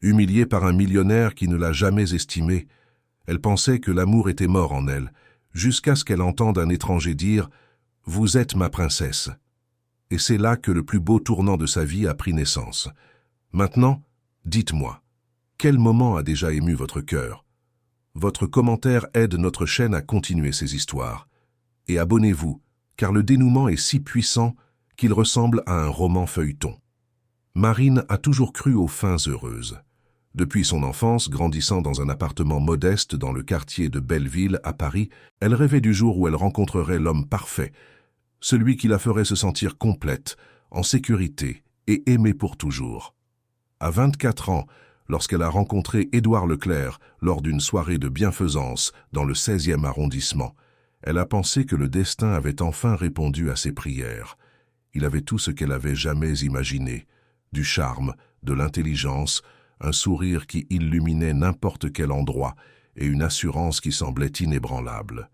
Humiliée par un millionnaire qui ne l'a jamais estimée, elle pensait que l'amour était mort en elle, jusqu'à ce qu'elle entende un étranger dire « Vous êtes ma princesse ». Et c'est là que le plus beau tournant de sa vie a pris naissance. Maintenant, dites-moi, quel moment a déjà ému votre cœur? Votre commentaire aide notre chaîne à continuer ces histoires. Et abonnez-vous, car le dénouement est si puissant qu'il ressemble à un roman feuilleton. Marine a toujours cru aux fins heureuses. Depuis son enfance, grandissant dans un appartement modeste dans le quartier de Belleville à Paris, elle rêvait du jour où elle rencontrerait l'homme parfait, celui qui la ferait se sentir complète, en sécurité et aimée pour toujours. À 24 ans, lorsqu'elle a rencontré Édouard Leclerc lors d'une soirée de bienfaisance dans le 16e arrondissement, elle a pensé que le destin avait enfin répondu à ses prières. Il avait tout ce qu'elle avait jamais imaginé, du charme, de l'intelligence, un sourire qui illuminait n'importe quel endroit et une assurance qui semblait inébranlable.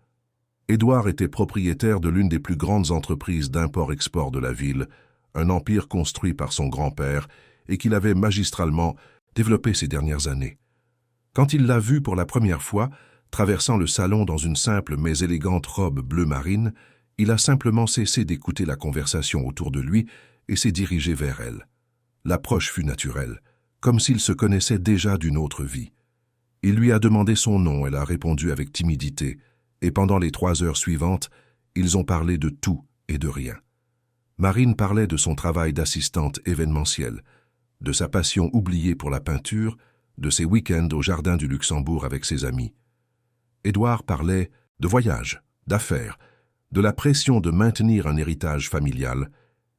Édouard était propriétaire de l'une des plus grandes entreprises d'import-export de la ville, un empire construit par son grand-père et qu'il avait magistralement développé ces dernières années. Quand il l'a vu pour la première fois, traversant le salon dans une simple mais élégante robe bleu marine, il a simplement cessé d'écouter la conversation autour de lui et s'est dirigé vers elle. L'approche fut naturelle, comme s'ils se connaissaient déjà d'une autre vie. Il lui a demandé son nom, elle a répondu avec timidité, et pendant les 3 heures suivantes, ils ont parlé de tout et de rien. Marine parlait de son travail d'assistante événementielle, de sa passion oubliée pour la peinture, de ses week-ends au jardin du Luxembourg avec ses amis. Édouard parlait de voyages, d'affaires, de la pression de maintenir un héritage familial,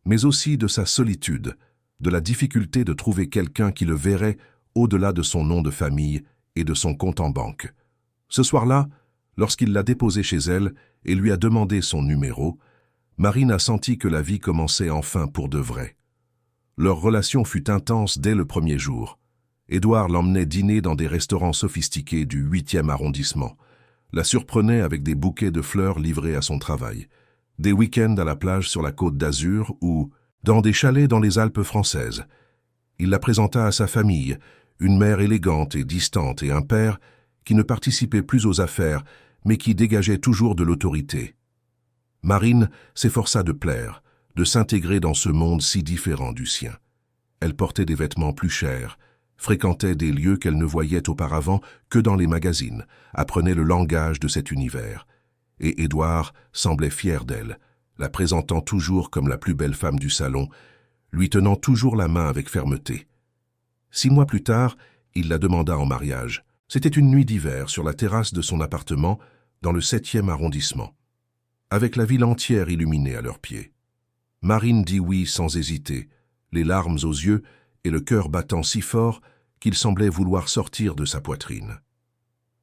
mais aussi de sa solitude, de la difficulté de trouver quelqu'un qui le verrait au-delà de son nom de famille et de son compte en banque. Ce soir-là, lorsqu'il l'a déposée chez elle et lui a demandé son numéro, Marine a senti que la vie commençait enfin pour de vrai. Leur relation fut intense dès le premier jour. Édouard l'emmenait dîner dans des restaurants sophistiqués du 8e arrondissement, la surprenait avec des bouquets de fleurs livrés à son travail, des week-ends à la plage sur la Côte d'Azur ou dans des chalets dans les Alpes françaises. Il la présenta à sa famille, une mère élégante et distante et un père qui ne participait plus aux affaires mais qui dégageait toujours de l'autorité. Marine s'efforça de plaire, de s'intégrer dans ce monde si différent du sien. Elle portait des vêtements plus chers, fréquentait des lieux qu'elle ne voyait auparavant que dans les magazines, apprenait le langage de cet univers. Et Édouard semblait fier d'elle, la présentant toujours comme la plus belle femme du salon, lui tenant toujours la main avec fermeté. 6 mois plus tard, il la demanda en mariage. C'était une nuit d'hiver sur la terrasse de son appartement dans le 7e arrondissement, avec la ville entière illuminée à leurs pieds. Marine dit oui sans hésiter, les larmes aux yeux et le cœur battant si fort qu'il semblait vouloir sortir de sa poitrine.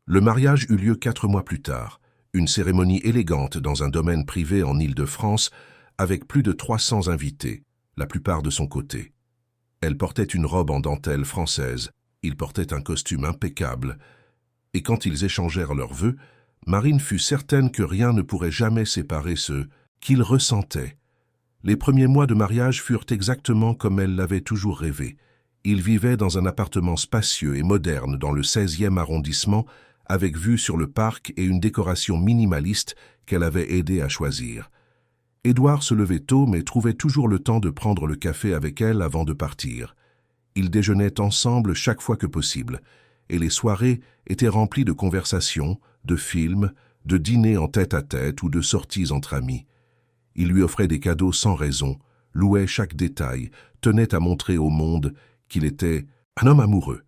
Le mariage eut lieu 4 mois plus tard, une cérémonie élégante dans un domaine privé en Île-de-France avec plus de 300 invités, la plupart de son côté. Elle portait une robe en dentelle française, il portait un costume impeccable, et quand ils échangèrent leurs vœux, Marine fut certaine que rien ne pourrait jamais séparer ce qu'ils ressentaient. Les premiers mois de mariage furent exactement comme elle l'avait toujours rêvé. Ils vivaient dans un appartement spacieux et moderne dans le 16e arrondissement, avec vue sur le parc et une décoration minimaliste qu'elle avait aidé à choisir. Édouard se levait tôt mais trouvait toujours le temps de prendre le café avec elle avant de partir. Ils déjeunaient ensemble chaque fois que possible, et les soirées étaient remplies de conversations, de films, de dîners en tête-à-tête ou de sorties entre amis. Il lui offrait des cadeaux sans raison, louait chaque détail, tenait à montrer au monde qu'il était un homme amoureux.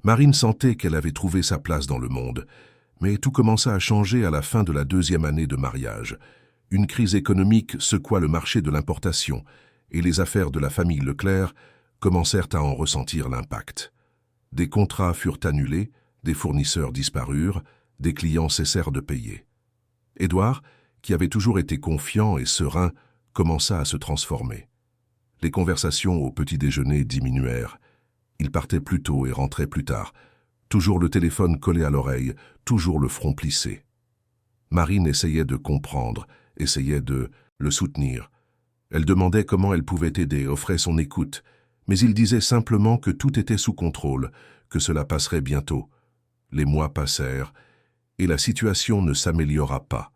Marine sentait qu'elle avait trouvé sa place dans le monde, mais tout commença à changer à la fin de la 2e année de mariage. Une crise économique secoua le marché de l'importation, et les affaires de la famille Leclerc commencèrent à en ressentir l'impact. Des contrats furent annulés, des fournisseurs disparurent, des clients cessèrent de payer. Édouard, qui avait toujours été confiant et serein, commença à se transformer. Les conversations au petit déjeuner diminuèrent. Il partait plus tôt et rentrait plus tard. Toujours le téléphone collé à l'oreille, toujours le front plissé. Marine essayait de comprendre, essayait de le soutenir. Elle demandait comment elle pouvait aider, offrait son écoute, Mais il disait simplement que tout était sous contrôle, que cela passerait bientôt. Les mois passèrent, et la situation ne s'améliora pas.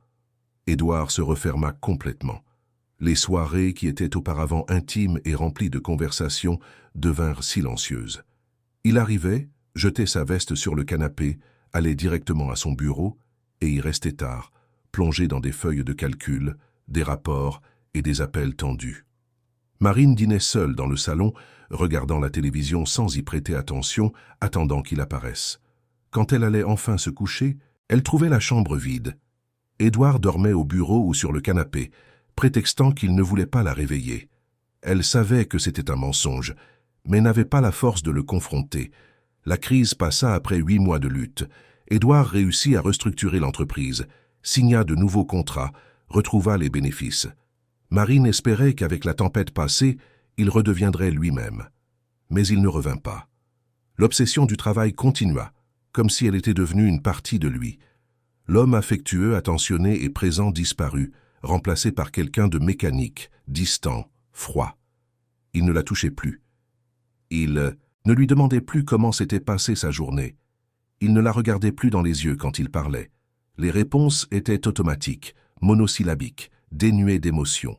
Édouard se referma complètement. Les soirées, qui étaient auparavant intimes et remplies de conversations, devinrent silencieuses. Il arrivait, jetait sa veste sur le canapé, allait directement à son bureau, et y restait tard, plongé dans des feuilles de calcul, des rapports et des appels tendus. Marine dînait seule dans le salon, regardant la télévision sans y prêter attention, attendant qu'il apparaisse. Quand elle allait enfin se coucher, elle trouvait la chambre vide. Édouard dormait au bureau ou sur le canapé, prétextant qu'il ne voulait pas la réveiller. Elle savait que c'était un mensonge, mais n'avait pas la force de le confronter. La crise passa après 8 mois de lutte. Édouard réussit à restructurer l'entreprise, signa de nouveaux contrats, retrouva les bénéfices. Marine espérait qu'avec la tempête passée, il redeviendrait lui-même. Mais il ne revint pas. L'obsession du travail continua, comme si elle était devenue une partie de lui. L'homme affectueux, attentionné et présent disparut, remplacé par quelqu'un de mécanique, distant, froid. Il ne la touchait plus. Il ne lui demandait plus comment s'était passée sa journée. Il ne la regardait plus dans les yeux quand il parlait. Les réponses étaient automatiques, monosyllabiques, dénuées d'émotion.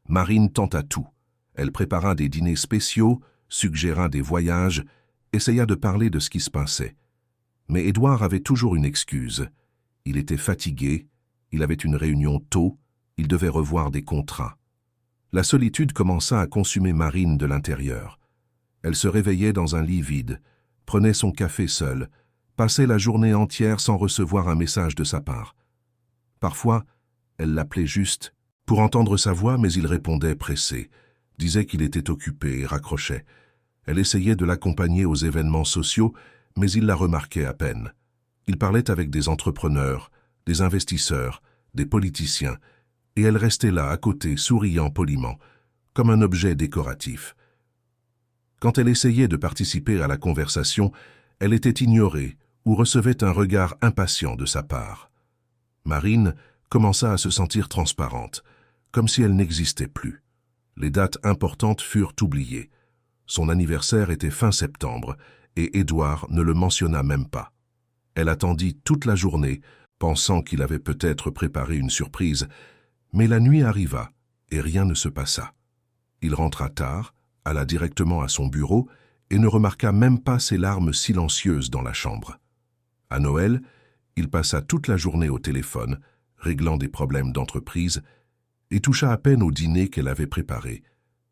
Marine tenta tout. Elle prépara des dîners spéciaux, suggéra des voyages, essaya de parler de ce qui se passait. Mais Édouard avait toujours une excuse. Il était fatigué, il avait une réunion tôt, il devait revoir des contrats. La solitude commença à consumer Marine de l'intérieur. Elle se réveillait dans un lit vide, prenait son café seule, passait la journée entière sans recevoir un message de sa part. Parfois, elle l'appelait juste pour entendre sa voix, mais il répondait pressé, disait qu'il était occupé et raccrochait. Elle essayait de l'accompagner aux événements sociaux, mais il la remarquait à peine. Il parlait avec des entrepreneurs, des investisseurs, des politiciens, et elle restait là, à côté, souriant poliment, comme un objet décoratif. Quand elle essayait de participer à la conversation, elle était ignorée ou recevait un regard impatient de sa part. Marine commença à se sentir transparente, comme si elle n'existait plus. Les dates importantes furent oubliées. Son anniversaire était fin septembre, et Édouard ne le mentionna même pas. Elle attendit toute la journée, pensant qu'il avait peut-être préparé une surprise, mais la nuit arriva, et rien ne se passa. Il rentra tard, alla directement à son bureau, et ne remarqua même pas ses larmes silencieuses dans la chambre. À Noël, il passa toute la journée au téléphone, réglant des problèmes d'entreprise, et toucha à peine au dîner qu'elle avait préparé.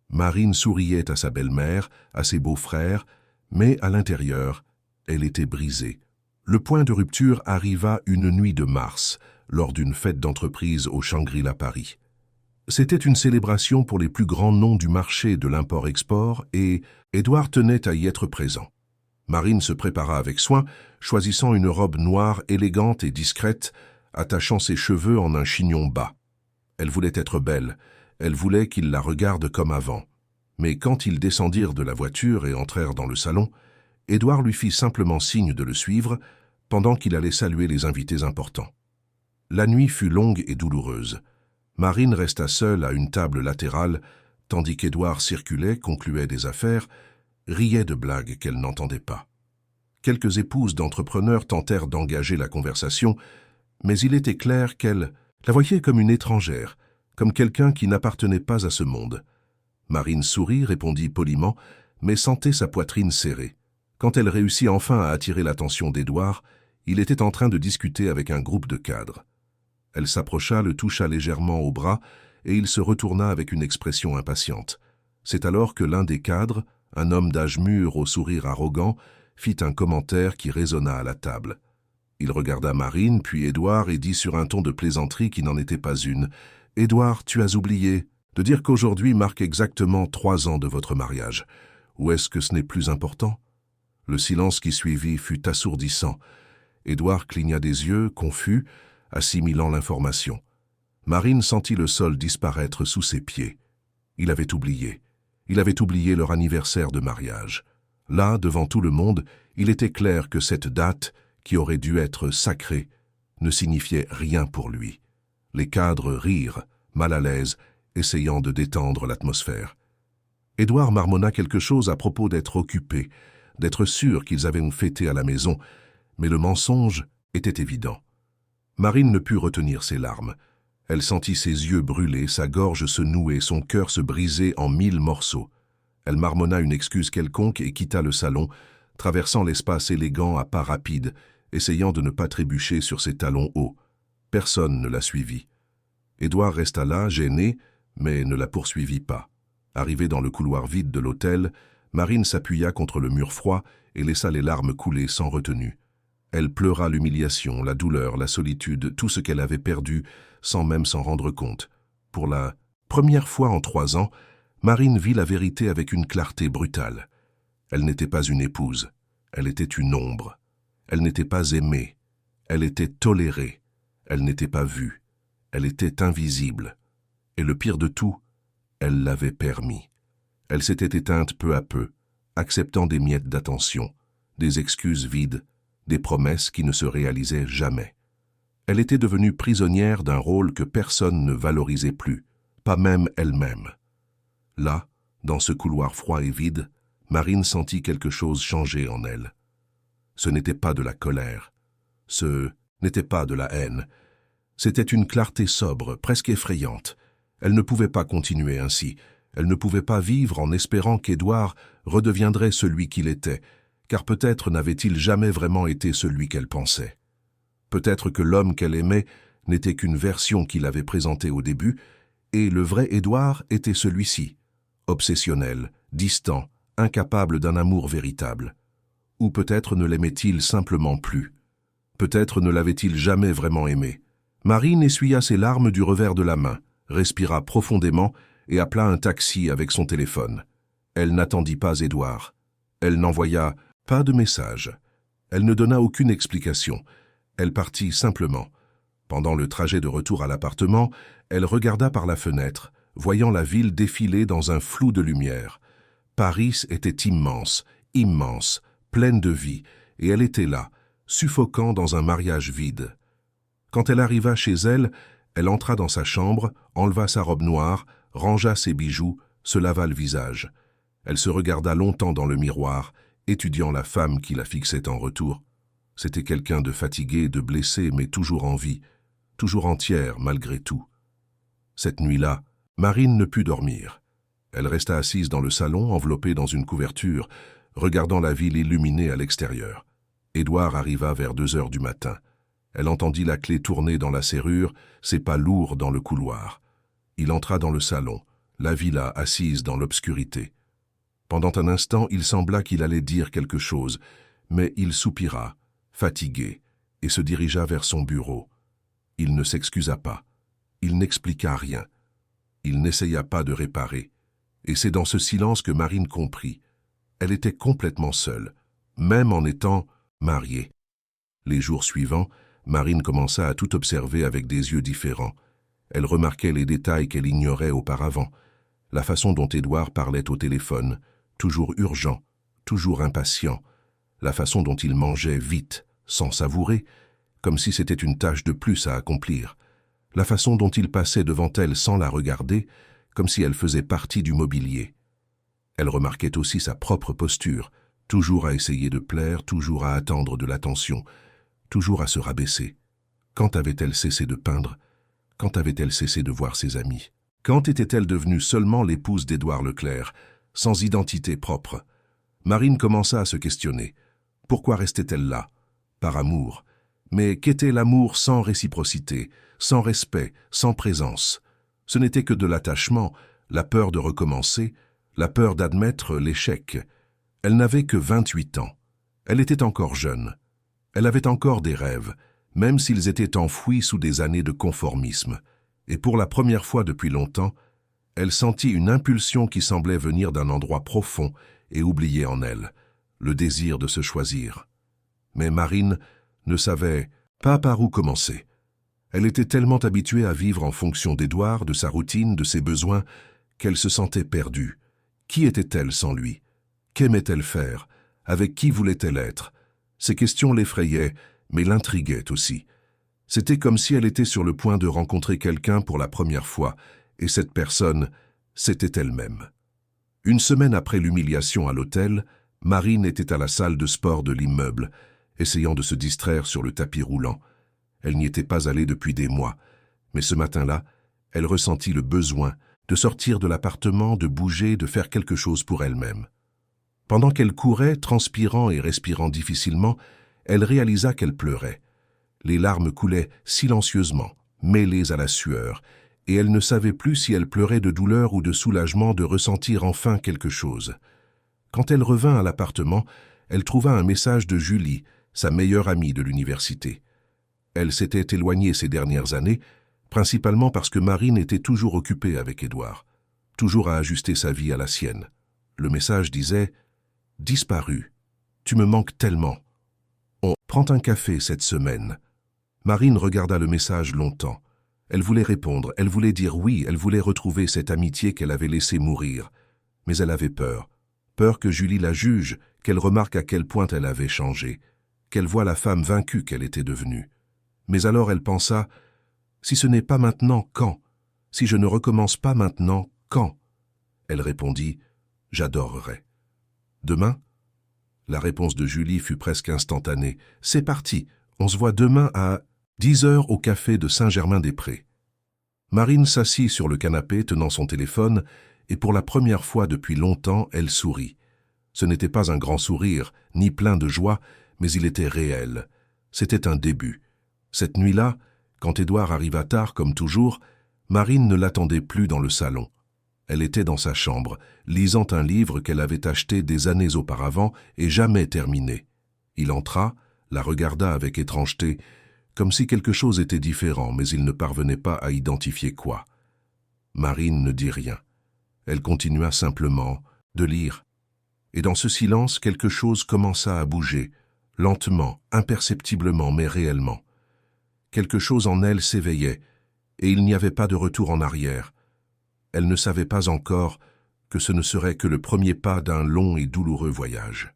Marine souriait à sa belle-mère, à ses beaux-frères, mais à l'intérieur, elle était brisée. Le point de rupture arriva une nuit de mars, lors d'une fête d'entreprise au Shangri-La Paris. C'était une célébration pour les plus grands noms du marché de l'import-export et Édouard tenait à y être présent. Marine se prépara avec soin, choisissant une robe noire élégante et discrète, attachant ses cheveux en un chignon bas. Elle voulait être belle, elle voulait qu'il la regarde comme avant. Mais quand ils descendirent de la voiture et entrèrent dans le salon, Édouard lui fit simplement signe de le suivre, pendant qu'il allait saluer les invités importants. La nuit fut longue et douloureuse. Marine resta seule à une table latérale, tandis qu'Édouard circulait, concluait des affaires, riait de blagues qu'elle n'entendait pas. Quelques épouses d'entrepreneurs tentèrent d'engager la conversation, mais il était clair qu'elle la voyait comme une étrangère, comme quelqu'un qui n'appartenait pas à ce monde. Marine sourit, répondit poliment, mais sentait sa poitrine serrée. Quand elle réussit enfin à attirer l'attention d'Édouard, il était en train de discuter avec un groupe de cadres. Elle s'approcha, le toucha légèrement au bras, et il se retourna avec une expression impatiente. C'est alors que l'un des cadres, un homme d'âge mûr au sourire arrogant, fit un commentaire qui résonna à la table. Il regarda Marine, puis Édouard, et dit sur un ton de plaisanterie qui n'en était pas une, « Édouard, tu as oublié de dire qu'aujourd'hui marque exactement 3 ans de votre mariage. Ou est-ce que ce n'est plus important ?» Le silence qui suivit fut assourdissant. Édouard cligna des yeux, confus, assimilant l'information. Marine sentit le sol disparaître sous ses pieds. Il avait oublié. Il avait oublié leur anniversaire de mariage. Là, devant tout le monde, il était clair que cette date, qui aurait dû être sacrée, ne signifiait rien pour lui. Les cadres rirent, mal à l'aise, essayant de détendre l'atmosphère. Édouard marmonna quelque chose à propos d'être occupé, d'être sûr qu'ils avaient une fêtée à la maison, mais le mensonge était évident. Marine ne put retenir ses larmes. Elle sentit ses yeux brûler, sa gorge se nouer, son cœur se briser en 1000 morceaux. Elle marmonna une excuse quelconque et quitta le salon, traversant l'espace élégant à pas rapides, essayant de ne pas trébucher sur ses talons hauts. Personne ne la suivit. Édouard resta là, gêné, mais ne la poursuivit pas. Arrivée dans le couloir vide de l'hôtel, Marine s'appuya contre le mur froid et laissa les larmes couler sans retenue. Elle pleura l'humiliation, la douleur, la solitude, tout ce qu'elle avait perdu, sans même s'en rendre compte. Pour la première fois en 3 ans, Marine vit la vérité avec une clarté brutale. Elle n'était pas une épouse, elle était une ombre. Elle n'était pas aimée, elle était tolérée. Elle n'était pas vue, elle était invisible. Et le pire de tout, elle l'avait permis. Elle s'était éteinte peu à peu, acceptant des miettes d'attention, des excuses vides, des promesses qui ne se réalisaient jamais. Elle était devenue prisonnière d'un rôle que personne ne valorisait plus, pas même elle-même. Là, dans ce couloir froid et vide, Marine sentit quelque chose changer en elle. Ce n'était pas de la colère, ce n'était pas de la haine. C'était une clarté sobre, presque effrayante. Elle ne pouvait pas continuer ainsi. Elle ne pouvait pas vivre en espérant qu'Édouard redeviendrait celui qu'il était, car peut-être n'avait-il jamais vraiment été celui qu'elle pensait. Peut-être que l'homme qu'elle aimait n'était qu'une version qu'il avait présentée au début, et le vrai Édouard était celui-ci, obsessionnel, distant, incapable d'un amour véritable. Ou peut-être ne l'aimait-il simplement plus. Peut-être ne l'avait-il jamais vraiment aimé. Marine essuya ses larmes du revers de la main, respira profondément et appela un taxi avec son téléphone. Elle n'attendit pas Édouard. Elle n'envoya pas de message. Elle ne donna aucune explication. Elle partit simplement. Pendant le trajet de retour à l'appartement, elle regarda par la fenêtre, voyant la ville défiler dans un flou de lumière. Paris était immense, immense, pleine de vie, et elle était là, suffocant dans un mariage vide. Quand elle arriva chez elle, elle entra dans sa chambre, enleva sa robe noire, rangea ses bijoux, se lava le visage. Elle se regarda longtemps dans le miroir, étudiant la femme qui la fixait en retour. C'était quelqu'un de fatigué, de blessé, mais toujours en vie, toujours entière malgré tout. Cette nuit-là, Marine ne put dormir. Elle resta assise dans le salon, enveloppée dans une couverture, regardant la ville illuminée à l'extérieur. Édouard arriva vers 2 heures du matin. Elle entendit la clé tourner dans la serrure, ses pas lourds dans le couloir. Il entra dans le salon, la villa assise dans l'obscurité. Pendant un instant, il sembla qu'il allait dire quelque chose, mais il soupira, fatigué, et se dirigea vers son bureau. Il ne s'excusa pas. Il n'expliqua rien. Il n'essaya pas de réparer. Et c'est dans ce silence que Marine comprit. Elle était complètement seule, même en étant mariée. Les jours suivants, Marine commença à tout observer avec des yeux différents. Elle remarquait les détails qu'elle ignorait auparavant. La façon dont Édouard parlait au téléphone, toujours urgent, toujours impatient. La façon dont il mangeait vite, sans savourer, comme si c'était une tâche de plus à accomplir. La façon dont il passait devant elle sans la regarder, comme si elle faisait partie du mobilier. Elle remarquait aussi sa propre posture, toujours à essayer de plaire, toujours à attendre de l'attention, toujours à se rabaisser. Quand avait-elle cessé de peindre? Quand avait-elle cessé de voir ses amis? Quand était-elle devenue seulement l'épouse d'Édouard Leclerc, sans identité propre? Marine commença à se questionner. Pourquoi restait-elle là? Par amour. Mais qu'était l'amour sans réciprocité, sans respect, sans présence? Ce n'était que de l'attachement, la peur de recommencer, la peur d'admettre l'échec. Elle n'avait que 28 ans. Elle était encore jeune. Elle avait encore des rêves, même s'ils étaient enfouis sous des années de conformisme. Et pour la première fois depuis longtemps, elle sentit une impulsion qui semblait venir d'un endroit profond et oublié en elle, le désir de se choisir. Mais Marine ne savait pas par où commencer. Elle était tellement habituée à vivre en fonction d'Édouard, de sa routine, de ses besoins, qu'elle se sentait perdue. Qui était-elle sans lui? Qu'aimait-elle faire? Avec qui voulait-elle être? Ces questions l'effrayaient, mais l'intriguaient aussi. C'était comme si elle était sur le point de rencontrer quelqu'un pour la première fois, et cette personne, c'était elle-même. Une semaine après l'humiliation à l'hôtel, Marine était à la salle de sport de l'immeuble, essayant de se distraire sur le tapis roulant. Elle n'y était pas allée depuis des mois, mais ce matin-là, elle ressentit le besoin de sortir de l'appartement, de bouger, de faire quelque chose pour elle-même. Pendant qu'elle courait, transpirant et respirant difficilement, elle réalisa qu'elle pleurait. Les larmes coulaient silencieusement, mêlées à la sueur, et elle ne savait plus si elle pleurait de douleur ou de soulagement de ressentir enfin quelque chose. Quand elle revint à l'appartement, elle trouva un message de Julie, sa meilleure amie de l'université. Elle s'était éloignée ces dernières années, principalement parce que Marine était toujours occupée avec Édouard, toujours à ajuster sa vie à la sienne. Le message disait « Disparu, tu me manques tellement. On prend un café cette semaine. » Marine regarda le message longtemps. Elle voulait répondre, elle voulait dire oui, elle voulait retrouver cette amitié qu'elle avait laissée mourir. Mais elle avait peur. Peur que Julie la juge, qu'elle remarque à quel point elle avait changé, qu'elle voie la femme vaincue qu'elle était devenue. Mais alors elle pensa, si ce n'est pas maintenant, quand? Si je ne recommence pas maintenant, quand? Elle répondit, j'adorerais. Demain? La réponse de Julie fut presque instantanée. C'est parti, on se voit demain à 10 heures au café de Saint-Germain-des-Prés. Marine s'assit sur le canapé tenant son téléphone et pour la première fois depuis longtemps, elle sourit. Ce n'était pas un grand sourire, ni plein de joie, mais il était réel. C'était un début. Cette nuit-là, quand Édouard arriva tard comme toujours, Marine ne l'attendait plus dans le salon. Elle était dans sa chambre, lisant un livre qu'elle avait acheté des années auparavant et jamais terminé. Il entra, la regarda avec étrangeté, comme si quelque chose était différent, mais il ne parvenait pas à identifier quoi. Marine ne dit rien. Elle continua simplement de lire. Et dans ce silence, quelque chose commença à bouger, lentement, imperceptiblement, mais réellement. Quelque chose en elle s'éveillait, et il n'y avait pas de retour en arrière. Elle ne savait pas encore que ce ne serait que le premier pas d'un long et douloureux voyage.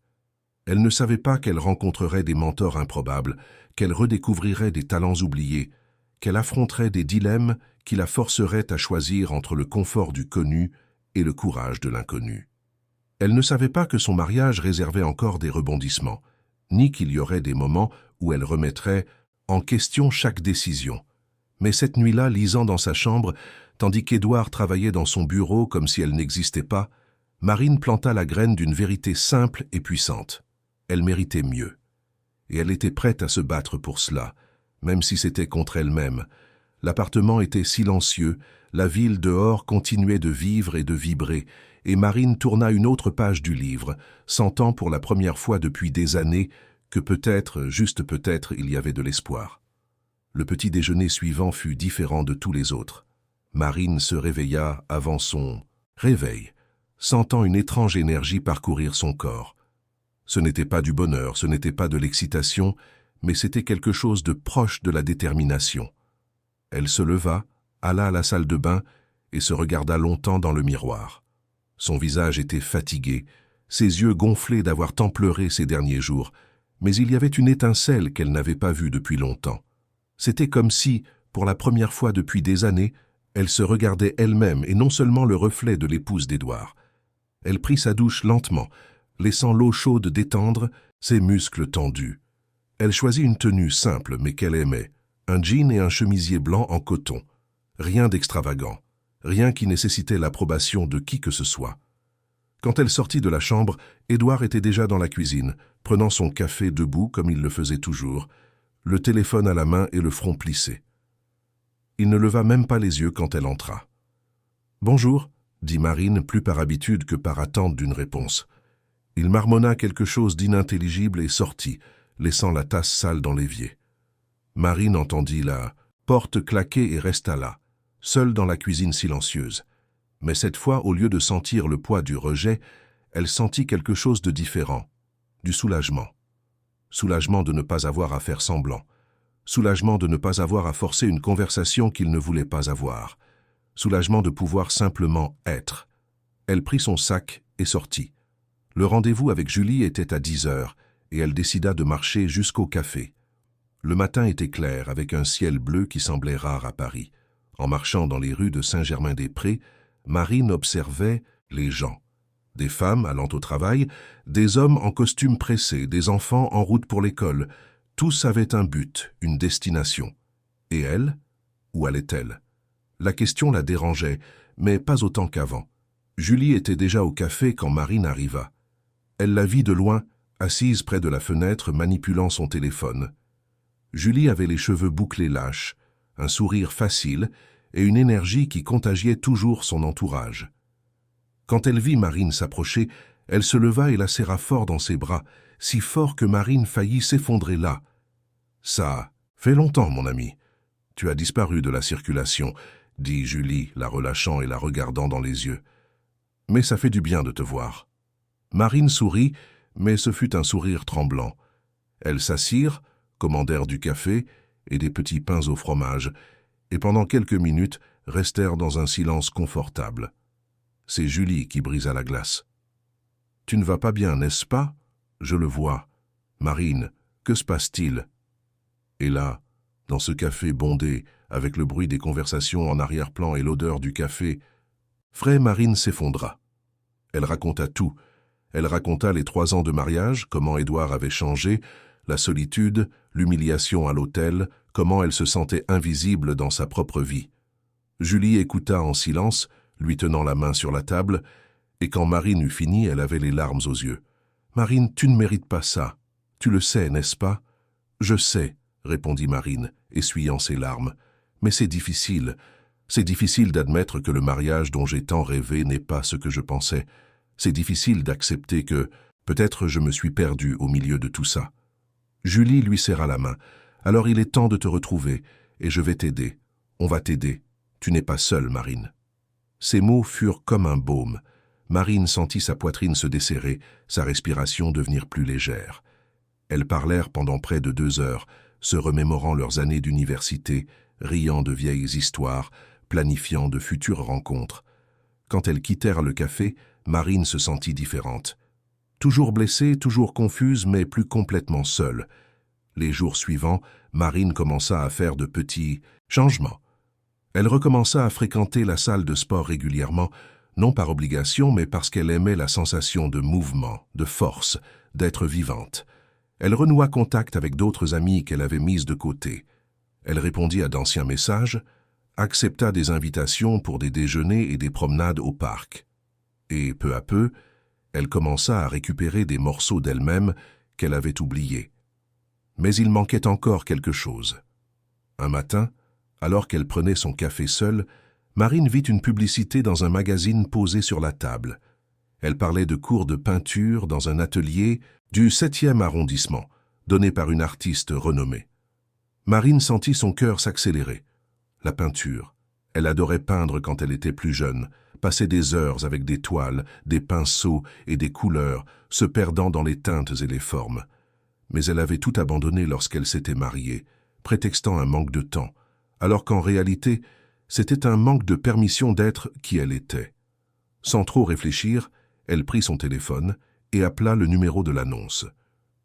Elle ne savait pas qu'elle rencontrerait des mentors improbables, qu'elle redécouvrirait des talents oubliés, qu'elle affronterait des dilemmes qui la forceraient à choisir entre le confort du connu et le courage de l'inconnu. Elle ne savait pas que son mariage réservait encore des rebondissements, ni qu'il y aurait des moments où elle remettrait en question chaque décision. Mais cette nuit-là, lisant dans sa chambre, tandis qu'Édouard travaillait dans son bureau comme si elle n'existait pas, Marine planta la graine d'une vérité simple et puissante. Elle méritait mieux. Et elle était prête à se battre pour cela, même si c'était contre elle-même. L'appartement était silencieux, la ville dehors continuait de vivre et de vibrer, et Marine tourna une autre page du livre, sentant pour la première fois depuis des années que peut-être, juste peut-être, il y avait de l'espoir. Le petit déjeuner suivant fut différent de tous les autres. Marine se réveilla avant son réveil, sentant une étrange énergie parcourir son corps. Ce n'était pas du bonheur, ce n'était pas de l'excitation, mais c'était quelque chose de proche de la détermination. Elle se leva, alla à la salle de bain et se regarda longtemps dans le miroir. Son visage était fatigué, ses yeux gonflés d'avoir tant pleuré ces derniers jours, mais il y avait une étincelle qu'elle n'avait pas vue depuis longtemps. C'était comme si, pour la première fois depuis des années, elle se regardait elle-même et non seulement le reflet de l'épouse d'Édouard. Elle prit sa douche lentement, laissant l'eau chaude détendre ses muscles tendus. Elle choisit une tenue simple mais qu'elle aimait, un jean et un chemisier blanc en coton. Rien d'extravagant, rien qui nécessitait l'approbation de qui que ce soit. Quand elle sortit de la chambre, Édouard était déjà dans la cuisine, prenant son café debout comme il le faisait toujours, le téléphone à la main et le front plissé. Il ne leva même pas les yeux quand elle entra. « Bonjour », dit Marine, plus par habitude que par attente d'une réponse. Il marmonna quelque chose d'inintelligible et sortit, laissant la tasse sale dans l'évier. Marine entendit la porte claquer et resta là, seule dans la cuisine silencieuse. Mais cette fois, au lieu de sentir le poids du rejet, elle sentit quelque chose de différent, du soulagement. Soulagement de ne pas avoir à faire semblant. Soulagement de ne pas avoir à forcer une conversation qu'il ne voulait pas avoir. Soulagement de pouvoir simplement être. Elle prit son sac et sortit. Le rendez-vous avec Julie était à 10 heures et elle décida de marcher jusqu'au café. Le matin était clair avec un ciel bleu qui semblait rare à Paris. En marchant dans les rues de Saint-Germain-des-Prés, Marine observait les gens. Des femmes allant au travail, des hommes en costume pressé, des enfants en route pour l'école. Tous avaient un but, une destination. Et elle? Où allait-elle? La question la dérangeait, mais pas autant qu'avant. Julie était déjà au café quand Marine arriva. Elle la vit de loin, assise près de la fenêtre, manipulant son téléphone. Julie avait les cheveux bouclés lâches, un sourire facile et une énergie qui contagiait toujours son entourage. Quand elle vit Marine s'approcher, elle se leva et la serra fort dans ses bras, si fort que Marine faillit s'effondrer là. « Ça fait longtemps, mon ami. Tu as disparu de la circulation, » dit Julie, la relâchant et la regardant dans les yeux. « Mais ça fait du bien de te voir. » Marine sourit, mais ce fut un sourire tremblant. Elles s'assirent, commandèrent du café et des petits pains au fromage, et pendant quelques minutes restèrent dans un silence confortable. C'est Julie qui brisa la glace. « Tu ne vas pas bien, n'est-ce pas? Je le vois. Marine, que se passe-t-il » Et là, dans ce café bondé, avec le bruit des conversations en arrière-plan et l'odeur du café, Marine s'effondra. Elle raconta tout. Elle raconta les 3 ans de mariage, comment Édouard avait changé, la solitude, l'humiliation à l'hôtel, comment elle se sentait invisible dans sa propre vie. Julie écouta en silence, lui tenant la main sur la table, et quand Marine eut fini, elle avait les larmes aux yeux. « Marine, tu ne mérites pas ça. Tu le sais, n'est-ce pas? »« Je sais, » répondit Marine, essuyant ses larmes. « Mais c'est difficile. C'est difficile d'admettre que le mariage dont j'ai tant rêvé n'est pas ce que je pensais. C'est difficile d'accepter que, peut-être je me suis perdu au milieu de tout ça. » Julie lui serra la main. « Alors il est temps de te retrouver, et je vais t'aider. On va t'aider. Tu n'es pas seule, Marine. » Ces mots furent comme un baume. Marine sentit sa poitrine se desserrer, sa respiration devenir plus légère. Elles parlèrent pendant près de 2 heures, se remémorant leurs années d'université, riant de vieilles histoires, planifiant de futures rencontres. Quand elles quittèrent le café, Marine se sentit différente. Toujours blessée, toujours confuse, mais plus complètement seule. Les jours suivants, Marine commença à faire de petits changements. Elle recommença à fréquenter la salle de sport régulièrement, non par obligation, mais parce qu'elle aimait la sensation de mouvement, de force, d'être vivante. Elle renoua contact avec d'autres amies qu'elle avait mises de côté. Elle répondit à d'anciens messages, accepta des invitations pour des déjeuners et des promenades au parc. Et peu à peu, elle commença à récupérer des morceaux d'elle-même qu'elle avait oubliés. Mais il manquait encore quelque chose. Un matin, alors qu'elle prenait son café seule, Marine vit une publicité dans un magazine posée sur la table. Elle parlait de cours de peinture dans un atelier du 7e arrondissement, donné par une artiste renommée. Marine sentit son cœur s'accélérer. La peinture. Elle adorait peindre quand elle était plus jeune, passer des heures avec des toiles, des pinceaux et des couleurs, se perdant dans les teintes et les formes. Mais elle avait tout abandonné lorsqu'elle s'était mariée, prétextant un manque de temps, alors qu'en réalité, c'était un manque de permission d'être qui elle était. Sans trop réfléchir, elle prit son téléphone et appela le numéro de l'annonce.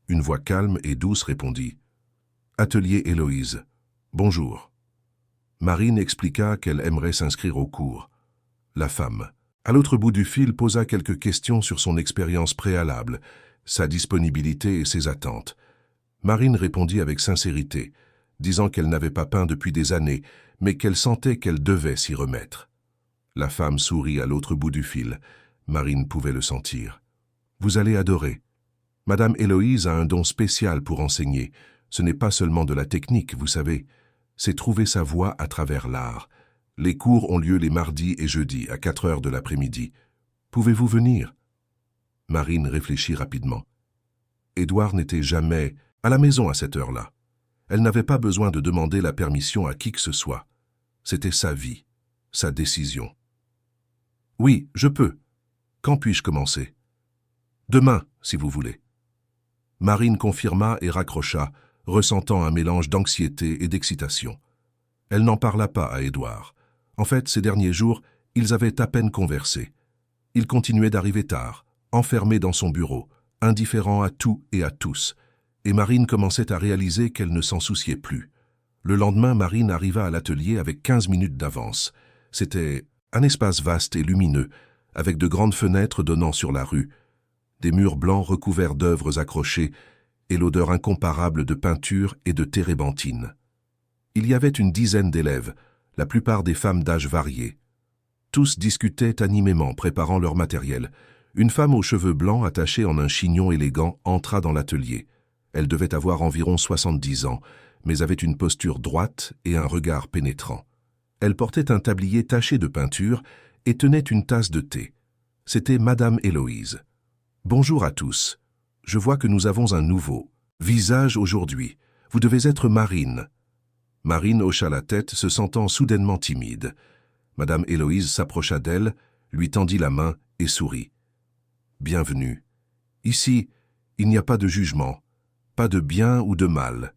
Une voix calme et douce répondit « Atelier Héloïse. Bonjour. » Marine expliqua qu'elle aimerait s'inscrire au cours. La femme, à l'autre bout du fil, posa quelques questions sur son expérience préalable, sa disponibilité et ses attentes. Marine répondit avec sincérité, disant qu'elle n'avait pas peint depuis des années, mais qu'elle sentait qu'elle devait s'y remettre. La femme sourit à l'autre bout du fil. Marine pouvait le sentir. « Vous allez adorer. Madame Héloïse a un don spécial pour enseigner. Ce n'est pas seulement de la technique, vous savez. C'est trouver sa voie à travers l'art. Les cours ont lieu les mardis et jeudis, à 4 heures de l'après-midi. Pouvez-vous venir ?» Marine réfléchit rapidement. Édouard n'était jamais à la maison à cette heure-là. Elle n'avait pas besoin de demander la permission à qui que ce soit. C'était sa vie, sa décision. « Oui, je peux. Quand puis-je commencer ?»« Demain, si vous voulez. » Marine confirma et raccrocha, ressentant un mélange d'anxiété et d'excitation. Elle n'en parla pas à Édouard. En fait, ces derniers jours, ils avaient à peine conversé. Il continuait d'arriver tard, enfermé dans son bureau, indifférent à tout et à tous, et Marine commençait à réaliser qu'elle ne s'en souciait plus. Le lendemain, Marine arriva à l'atelier avec 15 minutes d'avance. C'était un espace vaste et lumineux, avec de grandes fenêtres donnant sur la rue, des murs blancs recouverts d'œuvres accrochées et l'odeur incomparable de peinture et de térébenthine. Il y avait une dizaine d'élèves, la plupart des femmes d'âge varié. Tous discutaient animément, préparant leur matériel. Une femme aux cheveux blancs attachés en un chignon élégant entra dans l'atelier. Elle devait avoir environ 70 ans, mais avait une posture droite et un regard pénétrant. Elle portait un tablier taché de peinture et tenait une tasse de thé. C'était Madame Héloïse. « Bonjour à tous. Je vois que nous avons un nouveau visage aujourd'hui. Vous devez être Marine. » Marine hocha la tête, se sentant soudainement timide. Madame Héloïse s'approcha d'elle, lui tendit la main et sourit. « Bienvenue. Ici, il n'y a pas de jugement, pas de bien ou de mal.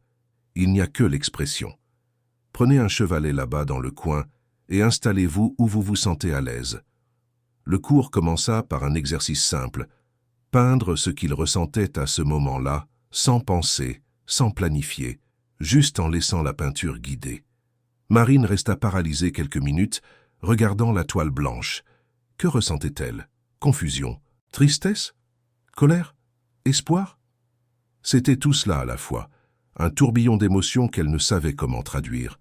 Il n'y a que l'expression. Prenez un chevalet là-bas dans le coin et installez-vous où vous vous sentez à l'aise. » Le cours commença par un exercice simple, peindre ce qu'il ressentait à ce moment-là, sans penser, sans planifier, juste en laissant la peinture guider. Marine resta paralysée quelques minutes, regardant la toile blanche. Que ressentait-elle? Confusion? Tristesse? Colère? Espoir? C'était tout cela à la fois, un tourbillon d'émotions qu'elle ne savait comment traduire.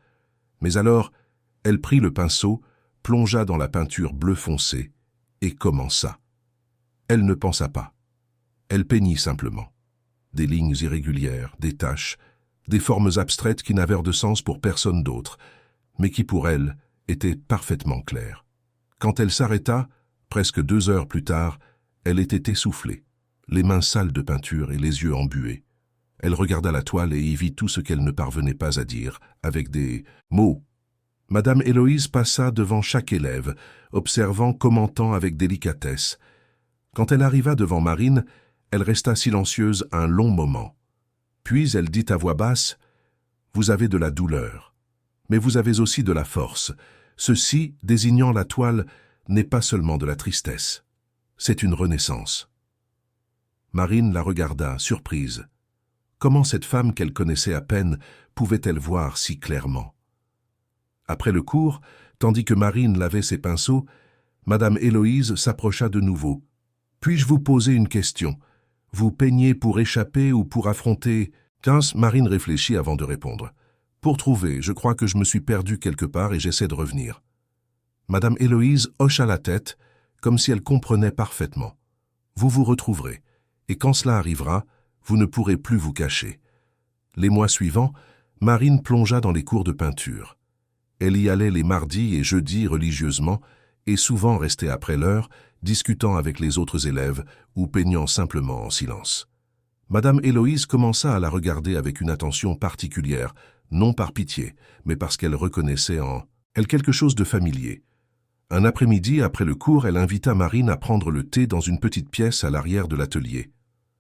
Mais alors, elle prit le pinceau, plongea dans la peinture bleu foncé et commença. Elle ne pensa pas. Elle peignit simplement. Des lignes irrégulières, des taches, des formes abstraites qui n'avaient de sens pour personne d'autre, mais qui pour elle étaient parfaitement claires. Quand elle s'arrêta, presque 2 heures plus tard, elle était essoufflée, les mains sales de peinture et les yeux embués. Elle regarda la toile et y vit tout ce qu'elle ne parvenait pas à dire, avec des mots. Madame Héloïse passa devant chaque élève, observant, commentant avec délicatesse. Quand elle arriva devant Marine, elle resta silencieuse un long moment. Puis elle dit à voix basse, « Vous avez de la douleur, mais vous avez aussi de la force. Ceci, désignant la toile, n'est pas seulement de la tristesse. C'est une renaissance. » Marine la regarda, surprise. Comment cette femme qu'elle connaissait à peine pouvait-elle voir si clairement? Après le cours, tandis que Marine lavait ses pinceaux, Madame Héloïse s'approcha de nouveau. « Puis-je vous poser une question? Vous peignez pour échapper ou pour affronter ?» Marine réfléchit avant de répondre. « Pour trouver, je crois que je me suis perdue quelque part et j'essaie de revenir. » Madame Héloïse hocha la tête, comme si elle comprenait parfaitement. « Vous vous retrouverez, et quand cela arrivera, vous ne pourrez plus vous cacher. » Les mois suivants, Marine plongea dans les cours de peinture. Elle y allait les mardis et jeudis religieusement, et souvent restait après l'heure, discutant avec les autres élèves ou peignant simplement en silence. Madame Héloïse commença à la regarder avec une attention particulière, non par pitié, mais parce qu'elle reconnaissait en elle quelque chose de familier. Un après-midi, après le cours, elle invita Marine à prendre le thé dans une petite pièce à l'arrière de l'atelier.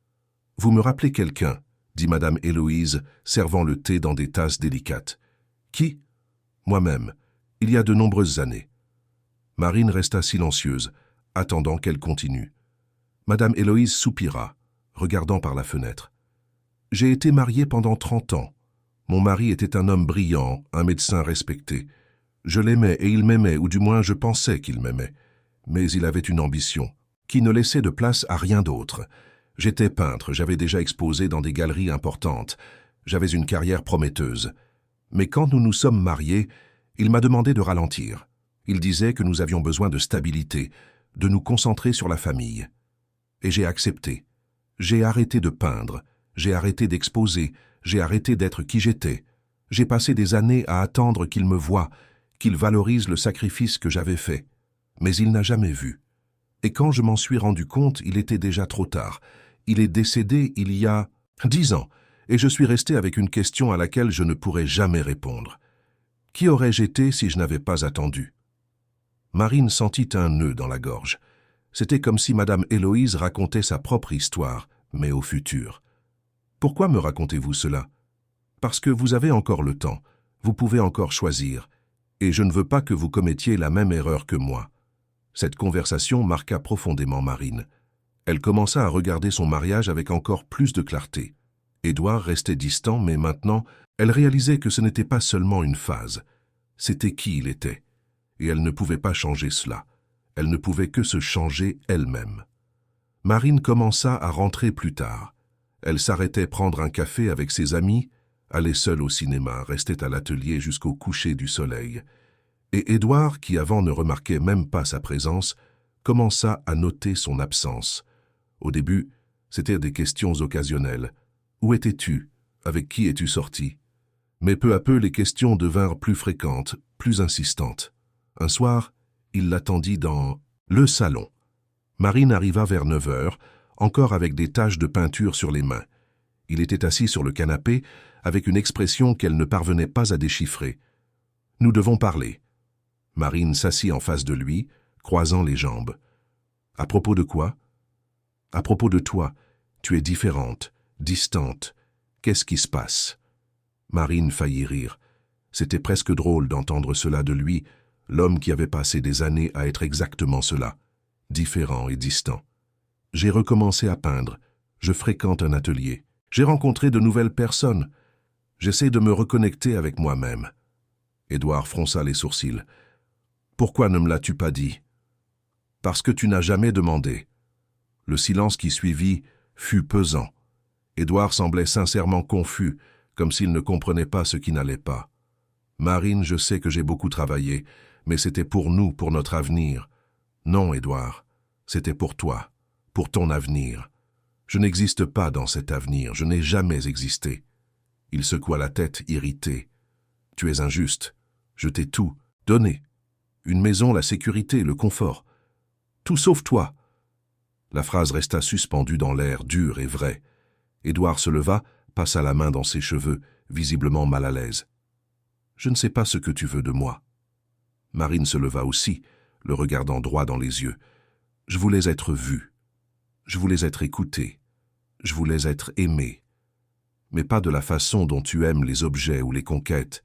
« Vous me rappelez quelqu'un ?» dit Madame Héloïse, servant le thé dans des tasses délicates. « Qui ?»« Moi-même, il y a de nombreuses années. » Marine resta silencieuse, attendant qu'elle continue. Madame Héloïse soupira, regardant par la fenêtre. « J'ai été mariée pendant 30 ans. Mon mari était un homme brillant, un médecin respecté. Je l'aimais et il m'aimait, ou du moins je pensais qu'il m'aimait. Mais il avait une ambition, qui ne laissait de place à rien d'autre. J'étais peintre, j'avais déjà exposé dans des galeries importantes. J'avais une carrière prometteuse. Mais quand nous nous sommes mariés, il m'a demandé de ralentir. Il disait que nous avions besoin de stabilité, de nous concentrer sur la famille. Et j'ai accepté. J'ai arrêté de peindre, j'ai arrêté d'exposer, j'ai arrêté d'être qui j'étais. J'ai passé des années à attendre qu'il me voie, qu'il valorise le sacrifice que j'avais fait. Mais il n'a jamais vu. Et quand je m'en suis rendu compte, il était déjà trop tard. Il est décédé il y a 10 ans, et je suis resté avec une question à laquelle je ne pourrai jamais répondre. Qui aurais-je été si je n'avais pas attendu? Marine sentit un nœud dans la gorge. C'était comme si Madame Héloïse racontait sa propre histoire, mais au futur. « Pourquoi me racontez-vous cela? » « Parce que vous avez encore le temps, vous pouvez encore choisir, et je ne veux pas que vous commettiez la même erreur que moi. » Cette conversation marqua profondément Marine. Elle commença à regarder son mariage avec encore plus de clarté. Édouard restait distant, mais maintenant, elle réalisait que ce n'était pas seulement une phase. C'était qui il était, et elle ne pouvait pas changer cela. Elle ne pouvait que se changer elle-même. Marine commença à rentrer plus tard. Elle s'arrêtait prendre un café avec ses amis, allait seule au cinéma, restait à l'atelier jusqu'au coucher du soleil. Et Édouard, qui avant ne remarquait même pas sa présence, commença à noter son absence. Au début, c'étaient des questions occasionnelles. « Où étais-tu? Avec qui es-tu sorti ?» Mais peu à peu, les questions devinrent plus fréquentes, plus insistantes. Un soir, il l'attendit dans le salon. Marine arriva vers 9 heures, encore avec des taches de peinture sur les mains. Il était assis sur le canapé, avec une expression qu'elle ne parvenait pas à déchiffrer. « Nous devons parler. » Marine s'assit en face de lui, croisant les jambes. « À propos de quoi? »« À propos de toi. Tu es différente, distante. Qu'est-ce qui se passe ?» Marine faillit rire. C'était presque drôle d'entendre cela de lui, l'homme qui avait passé des années à être exactement cela, différent et distant. « J'ai recommencé à peindre. Je fréquente un atelier. J'ai rencontré de nouvelles personnes. J'essaie de me reconnecter avec moi-même. » Édouard fronça les sourcils. « Pourquoi ne me l'as-tu pas dit ?»« Parce que tu n'as jamais demandé. » Le silence qui suivit fut pesant. Édouard semblait sincèrement confus, comme s'il ne comprenait pas ce qui n'allait pas. « Marine, je sais que j'ai beaucoup travaillé, mais c'était pour nous, pour notre avenir. »« Non, Édouard, c'était pour toi, pour ton avenir. Je n'existe pas dans cet avenir, je n'ai jamais existé. » Il secoua la tête, irrité. « Tu es injuste. Je t'ai tout donné. Une maison, la sécurité, le confort. Tout sauf toi. » La phrase resta suspendue dans l'air, dure et vrai. Édouard se leva, passa la main dans ses cheveux, visiblement mal à l'aise. « Je ne sais pas ce que tu veux de moi. » Marine se leva aussi, le regardant droit dans les yeux. « Je voulais être vue. Je voulais être écoutée. Je voulais être aimée. Mais pas de la façon dont tu aimes les objets ou les conquêtes,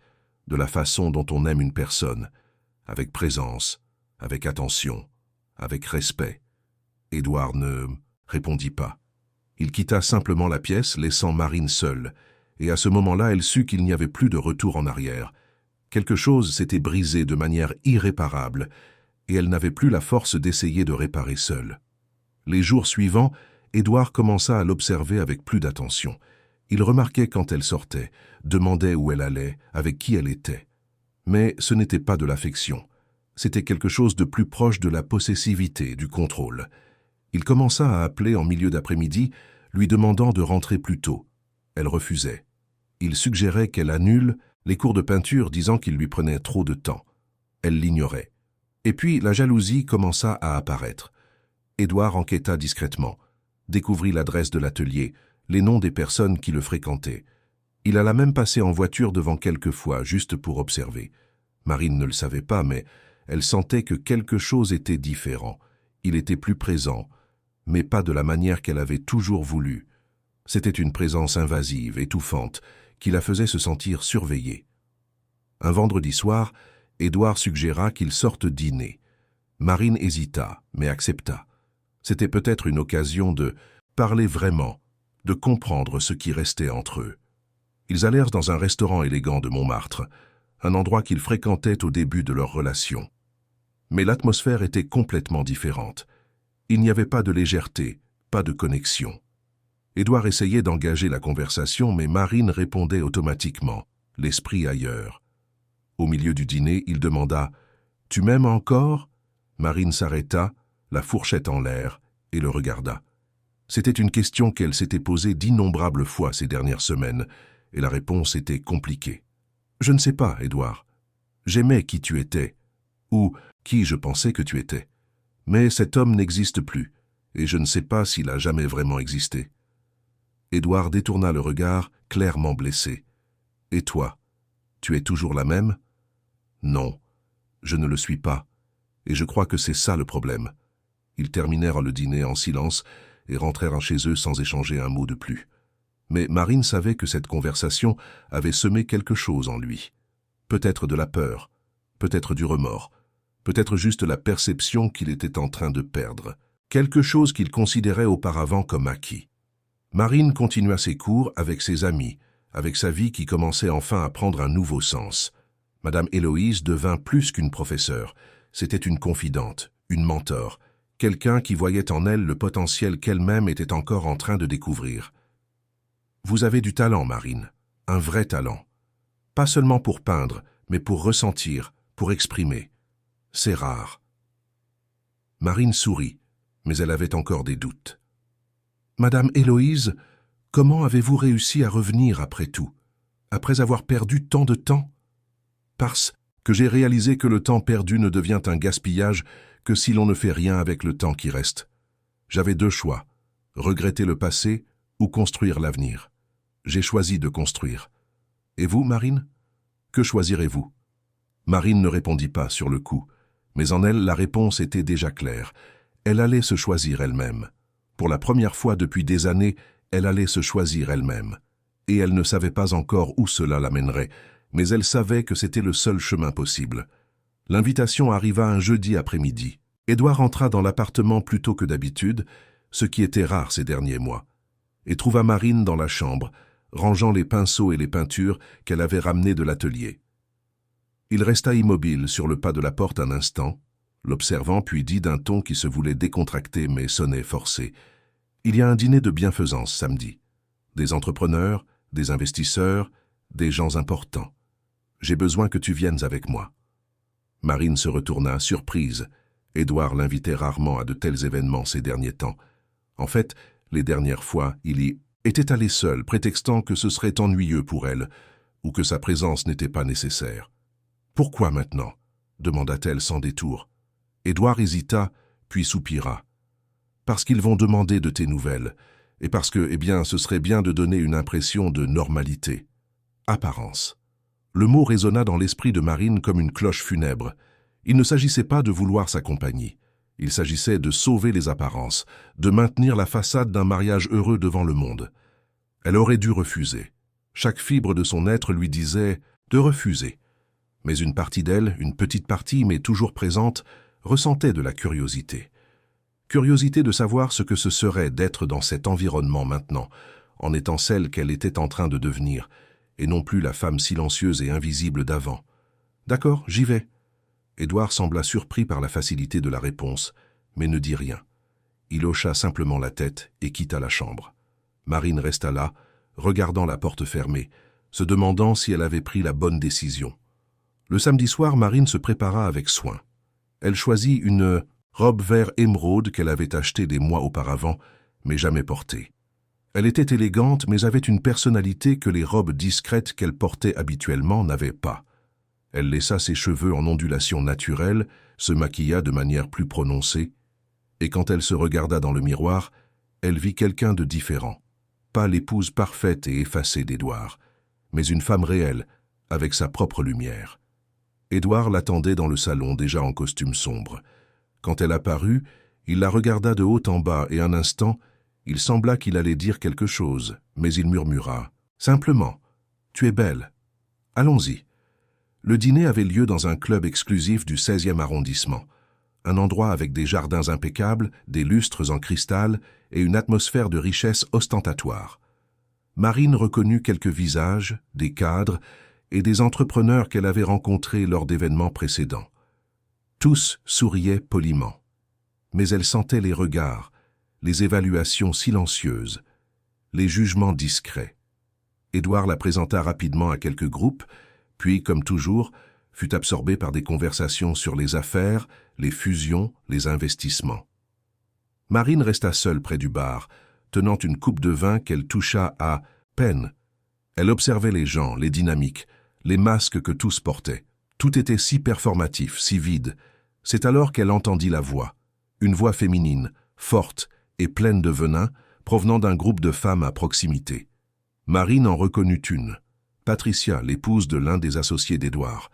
de la façon dont on aime une personne, avec présence, avec attention, avec respect. » Édouard ne répondit pas. Il quitta simplement la pièce, laissant Marine seule, et à ce moment-là, elle sut qu'il n'y avait plus de retour en arrière. Quelque chose s'était brisé de manière irréparable, et elle n'avait plus la force d'essayer de réparer seule. Les jours suivants, Édouard commença à l'observer avec plus d'attention. Il remarquait quand elle sortait, demandait où elle allait, avec qui elle était. Mais ce n'était pas de l'affection. C'était quelque chose de plus proche de la possessivité, du contrôle. Il commença à appeler en milieu d'après-midi, lui demandant de rentrer plus tôt. Elle refusait. Il suggérait qu'elle annule les cours de peinture, disant qu'il lui prenait trop de temps. Elle l'ignorait. Et puis la jalousie commença à apparaître. Édouard enquêta discrètement, découvrit l'adresse de l'atelier, les noms des personnes qui le fréquentaient. Il alla même passer en voiture devant quelques fois, juste pour observer. Marine ne le savait pas, mais elle sentait que quelque chose était différent. Il était plus présent, mais pas de la manière qu'elle avait toujours voulu. C'était une présence invasive, étouffante, qui la faisait se sentir surveillée. Un vendredi soir, Édouard suggéra qu'ils sortent dîner. Marine hésita, mais accepta. C'était peut-être une occasion de parler vraiment, de comprendre ce qui restait entre eux. Ils allèrent dans un restaurant élégant de Montmartre, un endroit qu'ils fréquentaient au début de leur relation. Mais l'atmosphère était complètement différente. Il n'y avait pas de légèreté, pas de connexion. Édouard essayait d'engager la conversation, mais Marine répondait automatiquement, l'esprit ailleurs. Au milieu du dîner, il demanda « Tu m'aimes encore ?» Marine s'arrêta, la fourchette en l'air, et le regarda. C'était une question qu'elle s'était posée d'innombrables fois ces dernières semaines, et la réponse était compliquée. « Je ne sais pas, Édouard. J'aimais qui tu étais, ou qui je pensais que tu étais. Mais cet homme n'existe plus, et je ne sais pas s'il a jamais vraiment existé. » Édouard détourna le regard, clairement blessé. « Et toi, tu es toujours la même ?»« Non, je ne le suis pas, et je crois que c'est ça le problème. » Ils terminèrent le dîner en silence et rentrèrent chez eux sans échanger un mot de plus. Mais Marine savait que cette conversation avait semé quelque chose en lui. Peut-être de la peur, peut-être du remords, peut-être juste la perception qu'il était en train de perdre, quelque chose qu'il considérait auparavant comme acquis. Marine continua ses cours avec ses amis, avec sa vie qui commençait enfin à prendre un nouveau sens. Madame Héloïse devint plus qu'une professeure, c'était une confidente, une mentor, quelqu'un qui voyait en elle le potentiel qu'elle-même était encore en train de découvrir. Vous avez du talent, Marine, un vrai talent. Pas seulement pour peindre, mais pour ressentir, pour exprimer. C'est rare. Marine sourit, mais elle avait encore des doutes. Madame Héloïse, comment avez-vous réussi à revenir après tout, après avoir perdu tant de temps? Parce que j'ai réalisé que le temps perdu ne devient un gaspillage que si l'on ne fait rien avec le temps qui reste. J'avais deux choix, regretter le passé ou construire l'avenir. J'ai choisi de construire. Et vous, Marine? Que choisirez-vous? Marine ne répondit pas sur le coup, mais en elle, la réponse était déjà claire. Elle allait se choisir elle-même. Pour la première fois depuis des années, elle allait se choisir elle-même. Et elle ne savait pas encore où cela l'amènerait, mais elle savait que c'était le seul chemin possible. L'invitation arriva un jeudi après-midi. Édouard entra dans l'appartement plus tôt que d'habitude, ce qui était rare ces derniers mois, et trouva Marine dans la chambre, rangeant les pinceaux et les peintures qu'elle avait ramenés de l'atelier. Il resta immobile sur le pas de la porte un instant, l'observant puis dit d'un ton qui se voulait décontracté mais sonnait forcé. « Il y a un dîner de bienfaisance samedi. Des entrepreneurs, des investisseurs, des gens importants. J'ai besoin que tu viennes avec moi. » Marine se retourna, surprise. Édouard l'invitait rarement à de tels événements ces derniers temps. En fait, les dernières fois, il y était allé seul, prétextant que ce serait ennuyeux pour elle, ou que sa présence n'était pas nécessaire. « Pourquoi maintenant ?» demanda-t-elle sans détour. Édouard hésita, puis soupira. « Parce qu'ils vont demander de tes nouvelles, et parce que, ce serait bien de donner une impression de normalité. Apparence. » Le mot résonna dans l'esprit de Marine comme une cloche funèbre. Il ne s'agissait pas de vouloir sa compagnie. Il s'agissait de sauver les apparences, de maintenir la façade d'un mariage heureux devant le monde. Elle aurait dû refuser. Chaque fibre de son être lui disait de refuser. Mais une partie d'elle, une petite partie mais toujours présente, ressentait de la curiosité. Curiosité de savoir ce que ce serait d'être dans cet environnement maintenant, en étant celle qu'elle était en train de devenir, et non plus la femme silencieuse et invisible d'avant. « D'accord, j'y vais. » Édouard sembla surpris par la facilité de la réponse, mais ne dit rien. Il hocha simplement la tête et quitta la chambre. Marine resta là, regardant la porte fermée, se demandant si elle avait pris la bonne décision. Le samedi soir, Marine se prépara avec soin. Elle choisit une robe vert émeraude qu'elle avait achetée des mois auparavant, mais jamais portée. Elle était élégante, mais avait une personnalité que les robes discrètes qu'elle portait habituellement n'avaient pas. Elle laissa ses cheveux en ondulation naturelle, se maquilla de manière plus prononcée, et quand elle se regarda dans le miroir, elle vit quelqu'un de différent. Pas l'épouse parfaite et effacée d'Édouard, mais une femme réelle, avec sa propre lumière. Édouard l'attendait dans le salon, déjà en costume sombre. Quand elle apparut, il la regarda de haut en bas et un instant, il sembla qu'il allait dire quelque chose, mais il murmura « Simplement, tu es belle. Allons-y. » Le dîner avait lieu dans un club exclusif du 16e arrondissement, un endroit avec des jardins impeccables, des lustres en cristal et une atmosphère de richesse ostentatoire. Marine reconnut quelques visages, des cadres et des entrepreneurs qu'elle avait rencontrés lors d'événements précédents. Tous souriaient poliment, mais elle sentait les regards, les évaluations silencieuses, les jugements discrets. Édouard la présenta rapidement à quelques groupes, puis, comme toujours, fut absorbé par des conversations sur les affaires, les fusions, les investissements. Marine resta seule près du bar, tenant une coupe de vin qu'elle toucha à peine. Elle observait les gens, les dynamiques, les masques que tous portaient. Tout était si performatif, si vide. C'est alors qu'elle entendit la voix, une voix féminine, forte et pleine de venin, provenant d'un groupe de femmes à proximité. Marine en reconnut une. Patricia, l'épouse de l'un des associés d'Édouard.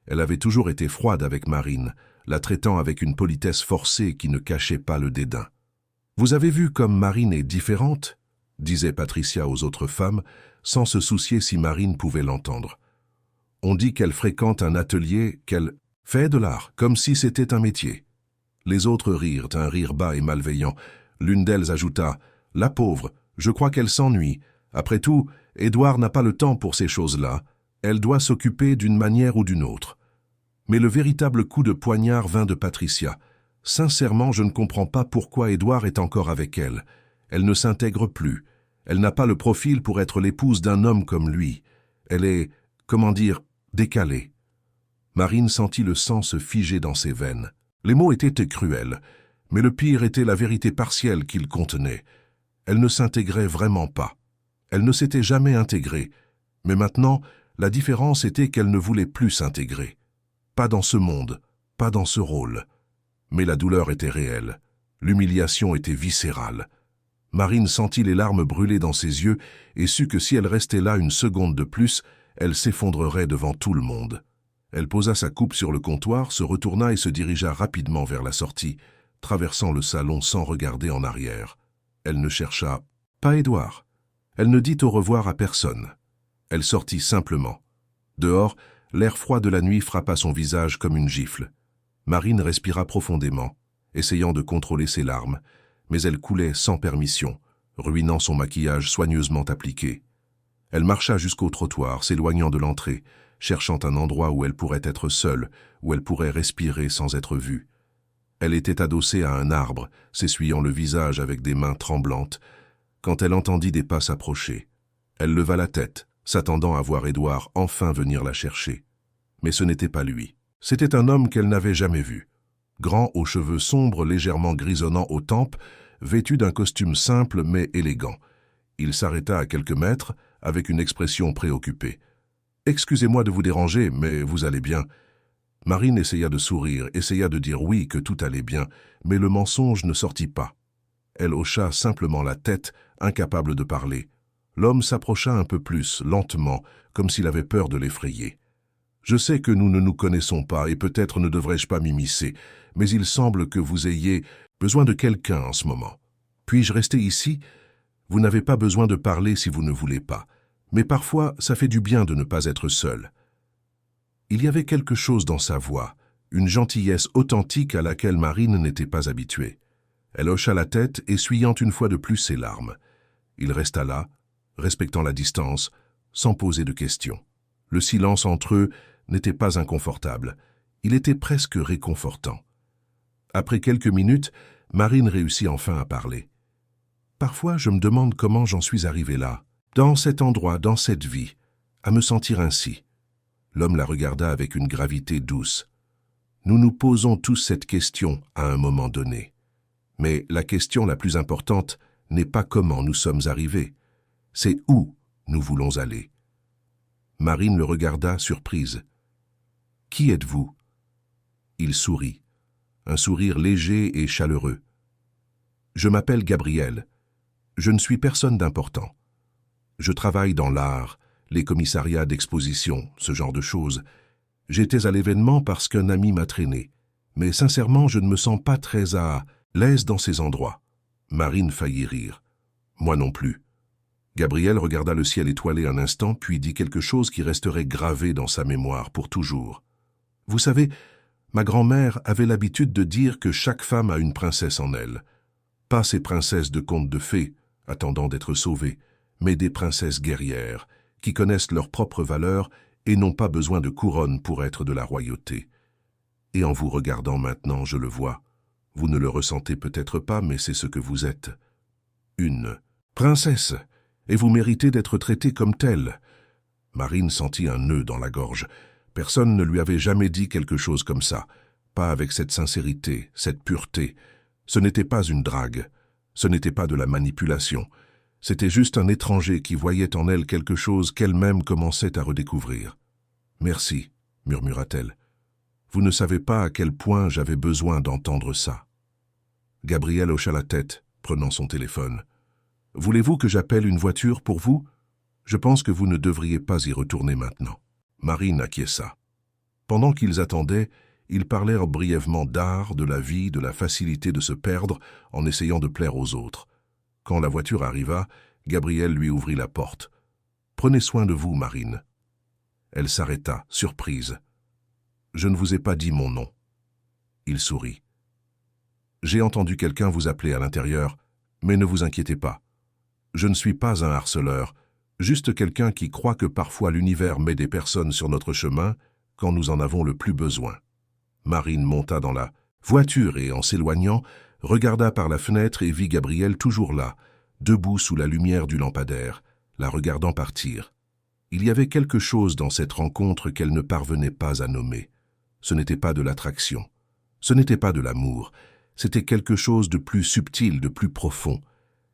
Elle avait toujours été froide avec Marine, la traitant avec une politesse forcée qui ne cachait pas le dédain. « Vous avez vu comme Marine est différente ?» disait Patricia aux autres femmes, sans se soucier si Marine pouvait l'entendre. « On dit qu'elle fréquente un atelier, qu'elle fait de l'art, comme si c'était un métier. » Les autres rirent, un rire bas et malveillant. L'une d'elles ajouta « La pauvre, je crois qu'elle s'ennuie. Après tout, Édouard n'a pas le temps pour ces choses-là. Elle doit s'occuper d'une manière ou d'une autre. » Mais le véritable coup de poignard vint de Patricia. Sincèrement, je ne comprends pas pourquoi Édouard est encore avec elle. Elle ne s'intègre plus. Elle n'a pas le profil pour être l'épouse d'un homme comme lui. Elle est, comment dire, décalée. Marine sentit le sang se figer dans ses veines. Les mots étaient cruels, mais le pire était la vérité partielle qu'ils contenaient. Elle ne s'intégrait vraiment pas. Elle ne s'était jamais intégrée. Mais maintenant, la différence était qu'elle ne voulait plus s'intégrer. Pas dans ce monde, pas dans ce rôle. Mais la douleur était réelle. L'humiliation était viscérale. Marine sentit les larmes brûler dans ses yeux et sut que si elle restait là une seconde de plus, elle s'effondrerait devant tout le monde. Elle posa sa coupe sur le comptoir, se retourna et se dirigea rapidement vers la sortie, traversant le salon sans regarder en arrière. Elle ne chercha pas Édouard. Elle ne dit au revoir à personne. Elle sortit simplement. Dehors, l'air froid de la nuit frappa son visage comme une gifle. Marine respira profondément, essayant de contrôler ses larmes, mais elles coulaient sans permission, ruinant son maquillage soigneusement appliqué. Elle marcha jusqu'au trottoir, s'éloignant de l'entrée, cherchant un endroit où elle pourrait être seule, où elle pourrait respirer sans être vue. Elle était adossée à un arbre, s'essuyant le visage avec des mains tremblantes, quand elle entendit des pas s'approcher. Elle leva la tête, s'attendant à voir Édouard enfin venir la chercher. Mais ce n'était pas lui. C'était un homme qu'elle n'avait jamais vu. Grand, aux cheveux sombres légèrement grisonnants aux tempes, vêtu d'un costume simple mais élégant. Il s'arrêta à quelques mètres, avec une expression préoccupée. « Excusez-moi de vous déranger, mais vous allez bien. » Marine essaya de sourire, essaya de dire oui, que tout allait bien, mais le mensonge ne sortit pas. Elle hocha simplement la tête, incapable de parler. L'homme s'approcha un peu plus, lentement, comme s'il avait peur de l'effrayer. « Je sais que nous ne nous connaissons pas et peut-être ne devrais-je pas m'immiscer, mais il semble que vous ayez besoin de quelqu'un en ce moment. Puis-je rester ici? Vous n'avez pas besoin de parler si vous ne voulez pas, mais parfois ça fait du bien de ne pas être seul. » Il y avait quelque chose dans sa voix, une gentillesse authentique à laquelle Marine n'était pas habituée. Elle hocha la tête, essuyant une fois de plus ses larmes. Il resta là, respectant la distance, sans poser de questions. Le silence entre eux n'était pas inconfortable, il était presque réconfortant. Après quelques minutes, Marine réussit enfin à parler. « Parfois, je me demande comment j'en suis arrivée là, dans cet endroit, dans cette vie, à me sentir ainsi. » L'homme la regarda avec une gravité douce. « Nous nous posons tous cette question à un moment donné. Mais la question la plus importante n'est pas comment nous sommes arrivés, c'est où nous voulons aller. » Marine le regarda, surprise. « Qui êtes-vous » Il sourit, un sourire léger et chaleureux. « Je m'appelle Gabriel. Je ne suis personne d'important. Je travaille dans l'art, les commissariats d'exposition, ce genre de choses. J'étais à l'événement parce qu'un ami m'a traîné. Mais sincèrement, je ne me sens pas très à l'aise dans ces endroits. » Marine faillit rire. « Moi non plus. » Gabriel regarda le ciel étoilé un instant, puis dit quelque chose qui resterait gravé dans sa mémoire pour toujours. « Vous savez, ma grand-mère avait l'habitude de dire que chaque femme a une princesse en elle. Pas ces princesses de contes de fées, attendant d'être sauvées, mais des princesses guerrières, qui connaissent leurs propres valeurs et n'ont pas besoin de couronne pour être de la royauté. Et en vous regardant maintenant, je le vois. Vous ne le ressentez peut-être pas, mais c'est ce que vous êtes. Une princesse, et vous méritez d'être traitée comme telle. » Marine sentit un nœud dans la gorge. Personne ne lui avait jamais dit quelque chose comme ça, pas avec cette sincérité, cette pureté. Ce n'était pas une drague, ce n'était pas de la manipulation. C'était juste un étranger qui voyait en elle quelque chose qu'elle-même commençait à redécouvrir. « Merci, » murmura-t-elle. « Vous ne savez pas à quel point j'avais besoin d'entendre ça. » Gabriel hocha la tête, prenant son téléphone. « Voulez-vous que j'appelle une voiture pour vous? Je pense que vous ne devriez pas y retourner maintenant. » Marine acquiesça. Pendant qu'ils attendaient, ils parlèrent brièvement d'art, de la vie, de la facilité de se perdre en essayant de plaire aux autres. Quand la voiture arriva, Gabriel lui ouvrit la porte. « Prenez soin de vous, Marine. » Elle s'arrêta, surprise. « Je ne vous ai pas dit mon nom. » Il sourit. « J'ai entendu quelqu'un vous appeler à l'intérieur, mais ne vous inquiétez pas. Je ne suis pas un harceleur, juste quelqu'un qui croit que parfois l'univers met des personnes sur notre chemin quand nous en avons le plus besoin. » Marine monta dans la voiture et, en s'éloignant, regarda par la fenêtre et vit Gabriel toujours là, debout sous la lumière du lampadaire, la regardant partir. Il y avait quelque chose dans cette rencontre qu'elle ne parvenait pas à nommer. Ce n'était pas de l'attraction, ce n'était pas de l'amour, c'était quelque chose de plus subtil, de plus profond.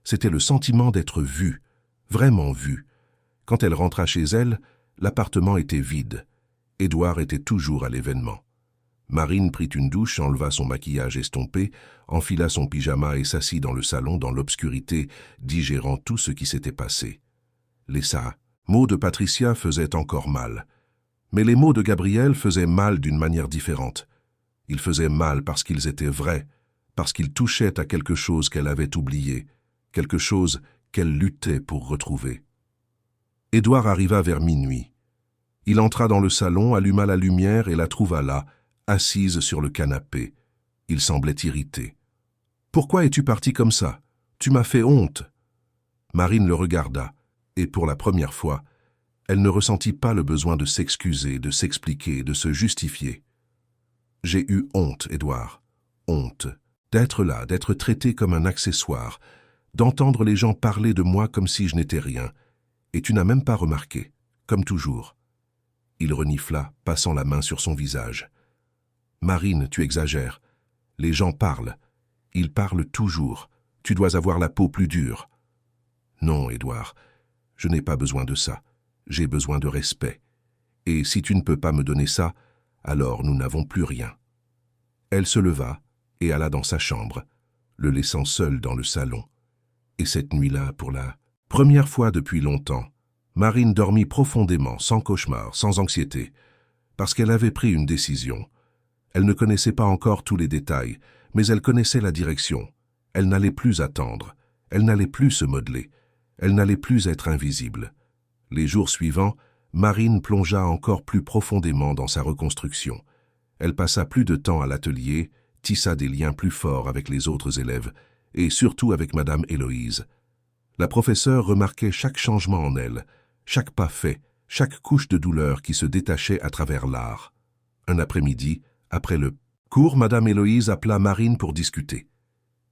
C'était le sentiment d'être vue, vraiment vue. Quand elle rentra chez elle, l'appartement était vide. Édouard était toujours à l'événement. Marine prit une douche, enleva son maquillage estompé, enfila son pyjama et s'assit dans le salon dans l'obscurité, digérant tout ce qui s'était passé. Les mots de Patricia faisaient encore mal. Mais les mots de Gabriel faisaient mal d'une manière différente. Ils faisaient mal parce qu'ils étaient vrais, parce qu'ils touchaient à quelque chose qu'elle avait oublié, quelque chose qu'elle luttait pour retrouver. Édouard arriva vers minuit. Il entra dans le salon, alluma la lumière et la trouva là, assise sur le canapé. Il semblait irrité. « Pourquoi es-tu parti comme ça? Tu m'as fait honte. » Marine le regarda, et pour la première fois, elle ne ressentit pas le besoin de s'excuser, de s'expliquer, de se justifier. « J'ai eu honte, Édouard. Honte. D'être là, d'être traité comme un accessoire, d'entendre les gens parler de moi comme si je n'étais rien. Et tu n'as même pas remarqué, comme toujours. » Il renifla, passant la main sur son visage. « Marine, tu exagères. Les gens parlent. Ils parlent toujours. Tu dois avoir la peau plus dure. » « Non, Édouard, je n'ai pas besoin de ça. J'ai besoin de respect. Et si tu ne peux pas me donner ça, alors nous n'avons plus rien. » Elle se leva et alla dans sa chambre, le laissant seul dans le salon. Et cette nuit-là, pour la première fois depuis longtemps, Marine dormit profondément, sans cauchemar, sans anxiété, parce qu'elle avait pris une décision. Elle ne connaissait pas encore tous les détails, mais elle connaissait la direction. Elle n'allait plus attendre, elle n'allait plus se modeler, elle n'allait plus être invisible. Les jours suivants, Marine plongea encore plus profondément dans sa reconstruction. Elle passa plus de temps à l'atelier, tissa des liens plus forts avec les autres élèves, et surtout avec Madame Héloïse. La professeure remarquait chaque changement en elle, chaque pas fait, chaque couche de douleur qui se détachait à travers l'art. Un après-midi, après le cours, Madame Héloïse appela Marine pour discuter.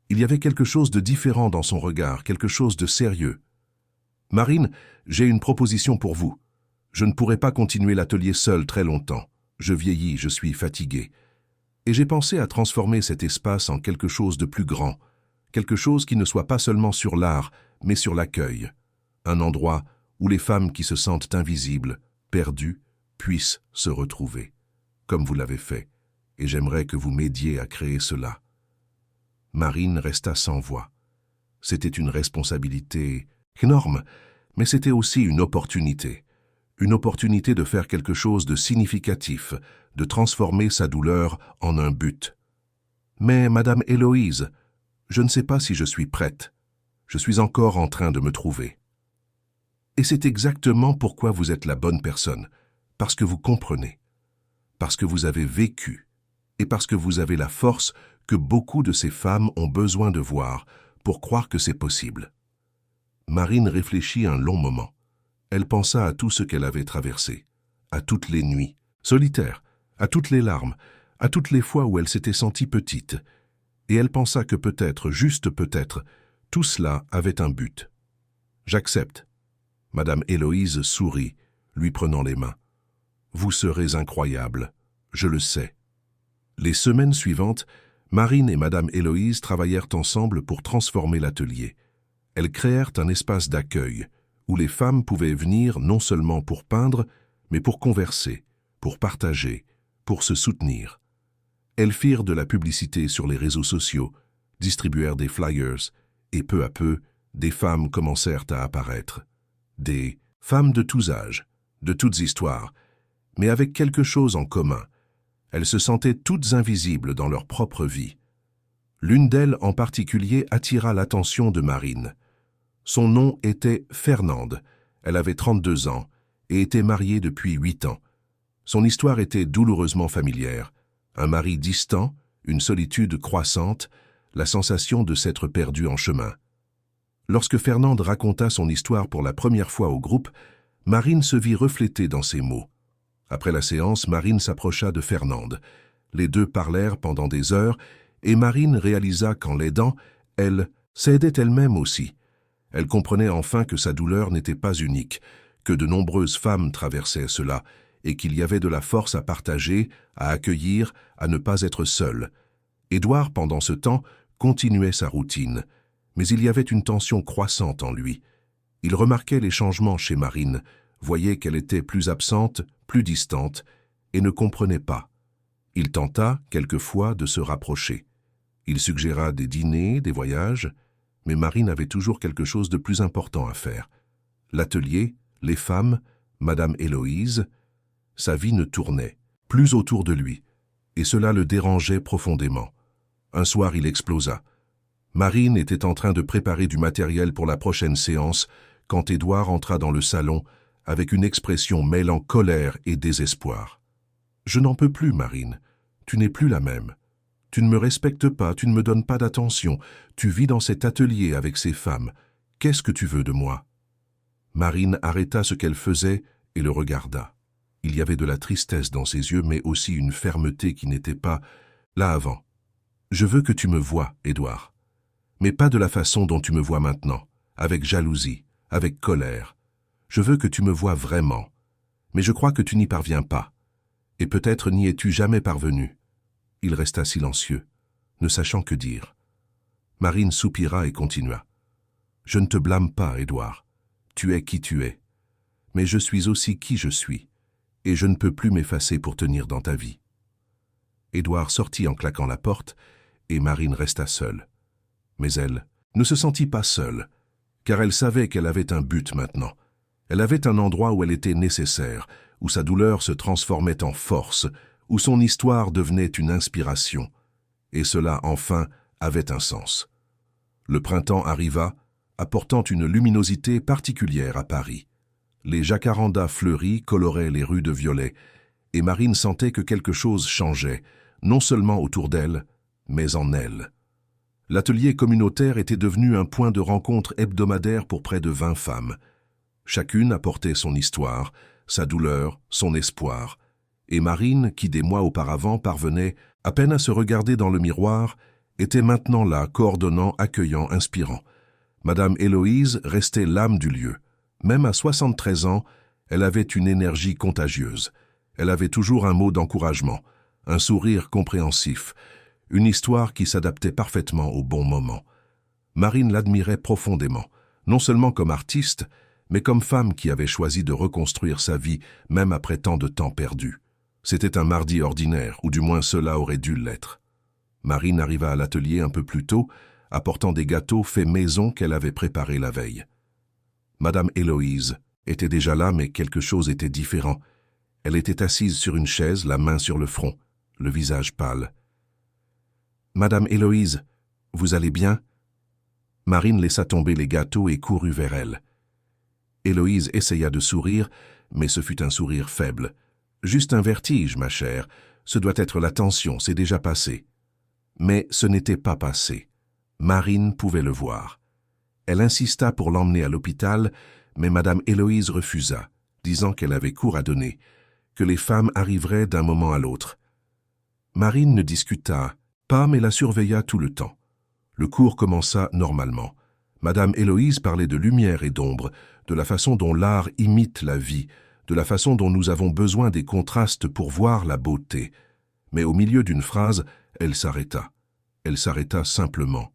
Il y avait quelque chose de différent dans son regard, quelque chose de sérieux. « Marine, j'ai une proposition pour vous. Je ne pourrai pas continuer l'atelier seul très longtemps. Je vieillis, je suis fatigué. Et j'ai pensé à transformer cet espace en quelque chose de plus grand, quelque chose qui ne soit pas seulement sur l'art, mais sur l'accueil. Un endroit où les femmes qui se sentent invisibles, perdues, puissent se retrouver, comme vous l'avez fait, et j'aimerais que vous m'aidiez à créer cela. » Marine resta sans voix. C'était une responsabilité énorme, mais c'était aussi une opportunité de faire quelque chose de significatif, de transformer sa douleur en un but. « Mais, Madame Héloïse, je ne sais pas si je suis prête. Je suis encore en train de me trouver. » Et c'est exactement pourquoi vous êtes la bonne personne, parce que vous comprenez, parce que vous avez vécu, et parce que vous avez la force que beaucoup de ces femmes ont besoin de voir pour croire que c'est possible. Marine réfléchit un long moment. Elle pensa à tout ce qu'elle avait traversé, à toutes les nuits, solitaires, à toutes les larmes, à toutes les fois où elle s'était sentie petite, et elle pensa que peut-être, juste peut-être, tout cela avait un but. « J'accepte. » Madame Héloïse sourit, lui prenant les mains. « Vous serez incroyable, je le sais. » Les semaines suivantes, Marine et Madame Héloïse travaillèrent ensemble pour transformer l'atelier. Elles créèrent un espace d'accueil, où les femmes pouvaient venir non seulement pour peindre, mais pour converser, pour partager, pour se soutenir. Elles firent de la publicité sur les réseaux sociaux, distribuèrent des flyers, et peu à peu, des femmes commencèrent à apparaître. Des femmes de tous âges, de toutes histoires, mais avec quelque chose en commun. Elles se sentaient toutes invisibles dans leur propre vie. L'une d'elles en particulier attira l'attention de Marine. Son nom était Fernande, elle avait 32 ans et était mariée depuis 8 ans. Son histoire était douloureusement familière. Un mari distant, une solitude croissante, la sensation de s'être perdue en chemin. Lorsque Fernande raconta son histoire pour la première fois au groupe, Marine se vit reflétée dans ses mots. Après la séance, Marine s'approcha de Fernande. Les deux parlèrent pendant des heures, et Marine réalisa qu'en l'aidant, elle s'aidait elle-même aussi. Elle comprenait enfin que sa douleur n'était pas unique, que de nombreuses femmes traversaient cela, et qu'il y avait de la force à partager, à accueillir, à ne pas être seul. Édouard, pendant ce temps, continuait sa routine, mais il y avait une tension croissante en lui. Il remarquait les changements chez Marine, voyait qu'elle était plus absente, plus distante, et ne comprenait pas. Il tenta, quelquefois, de se rapprocher. Il suggéra des dîners, des voyages, mais Marine avait toujours quelque chose de plus important à faire. L'atelier, les femmes, Madame Héloïse, sa vie ne tournait plus autour de lui, et cela le dérangeait profondément. Un soir, il explosa. Marine était en train de préparer du matériel pour la prochaine séance quand Édouard entra dans le salon avec une expression mêlant colère et désespoir. « Je n'en peux plus, Marine. Tu n'es plus la même. Tu ne me respectes pas, tu ne me donnes pas d'attention. Tu vis dans cet atelier avec ces femmes. Qu'est-ce que tu veux de moi ?» Marine arrêta ce qu'elle faisait et le regarda. Il y avait de la tristesse dans ses yeux, mais aussi une fermeté qui n'était pas là avant. « Je veux que tu me vois, Édouard. Mais pas de la façon dont tu me vois maintenant, avec jalousie, avec colère. Je veux que tu me vois vraiment. Mais je crois que tu n'y parviens pas. Et peut-être n'y es-tu jamais parvenu. » Il resta silencieux, ne sachant que dire. Marine soupira et continua. « Je ne te blâme pas, Édouard. Tu es qui tu es. Mais je suis aussi qui je suis, et je ne peux plus m'effacer pour tenir dans ta vie. » Édouard sortit en claquant la porte, et Marine resta seule. Mais elle ne se sentit pas seule, car elle savait qu'elle avait un but maintenant. Elle avait un endroit où elle était nécessaire, où sa douleur se transformait en force, où son histoire devenait une inspiration. Et cela, enfin, avait un sens. Le printemps arriva, apportant une luminosité particulière à Paris. Les jacarandas fleuris coloraient les rues de violet, et Marine sentait que quelque chose changeait, non seulement autour d'elle, mais en elle. L'atelier communautaire était devenu un point de rencontre hebdomadaire pour près de 20 femmes. Chacune apportait son histoire, sa douleur, son espoir. Et Marine, qui des mois auparavant parvenait à peine à se regarder dans le miroir, était maintenant là, coordonnant, accueillant, inspirant. Madame Héloïse restait l'âme du lieu. Même à 73 ans, elle avait une énergie contagieuse. Elle avait toujours un mot d'encouragement, un sourire compréhensif, une histoire qui s'adaptait parfaitement au bon moment. Marine l'admirait profondément, non seulement comme artiste, mais comme femme qui avait choisi de reconstruire sa vie, même après tant de temps perdu. C'était un mardi ordinaire, ou du moins cela aurait dû l'être. Marine arriva à l'atelier un peu plus tôt, apportant des gâteaux faits maison qu'elle avait préparés la veille. Madame Héloïse était déjà là, mais quelque chose était différent. Elle était assise sur une chaise, la main sur le front, le visage pâle. « Madame Héloïse, vous allez bien ?» Marine laissa tomber les gâteaux et courut vers elle. Héloïse essaya de sourire, mais ce fut un sourire faible. « Juste un vertige, ma chère. Ce doit être la tension, c'est déjà passé. » Mais ce n'était pas passé. Marine pouvait le voir. Elle insista pour l'emmener à l'hôpital, mais Madame Héloïse refusa, disant qu'elle avait cours à donner, que les femmes arriveraient d'un moment à l'autre. Marine ne discuta pas, mais la surveilla tout le temps. Le cours commença normalement. Madame Héloïse parlait de lumière et d'ombre, de la façon dont l'art imite la vie, de la façon dont nous avons besoin des contrastes pour voir la beauté. Mais au milieu d'une phrase, elle s'arrêta. Elle s'arrêta simplement.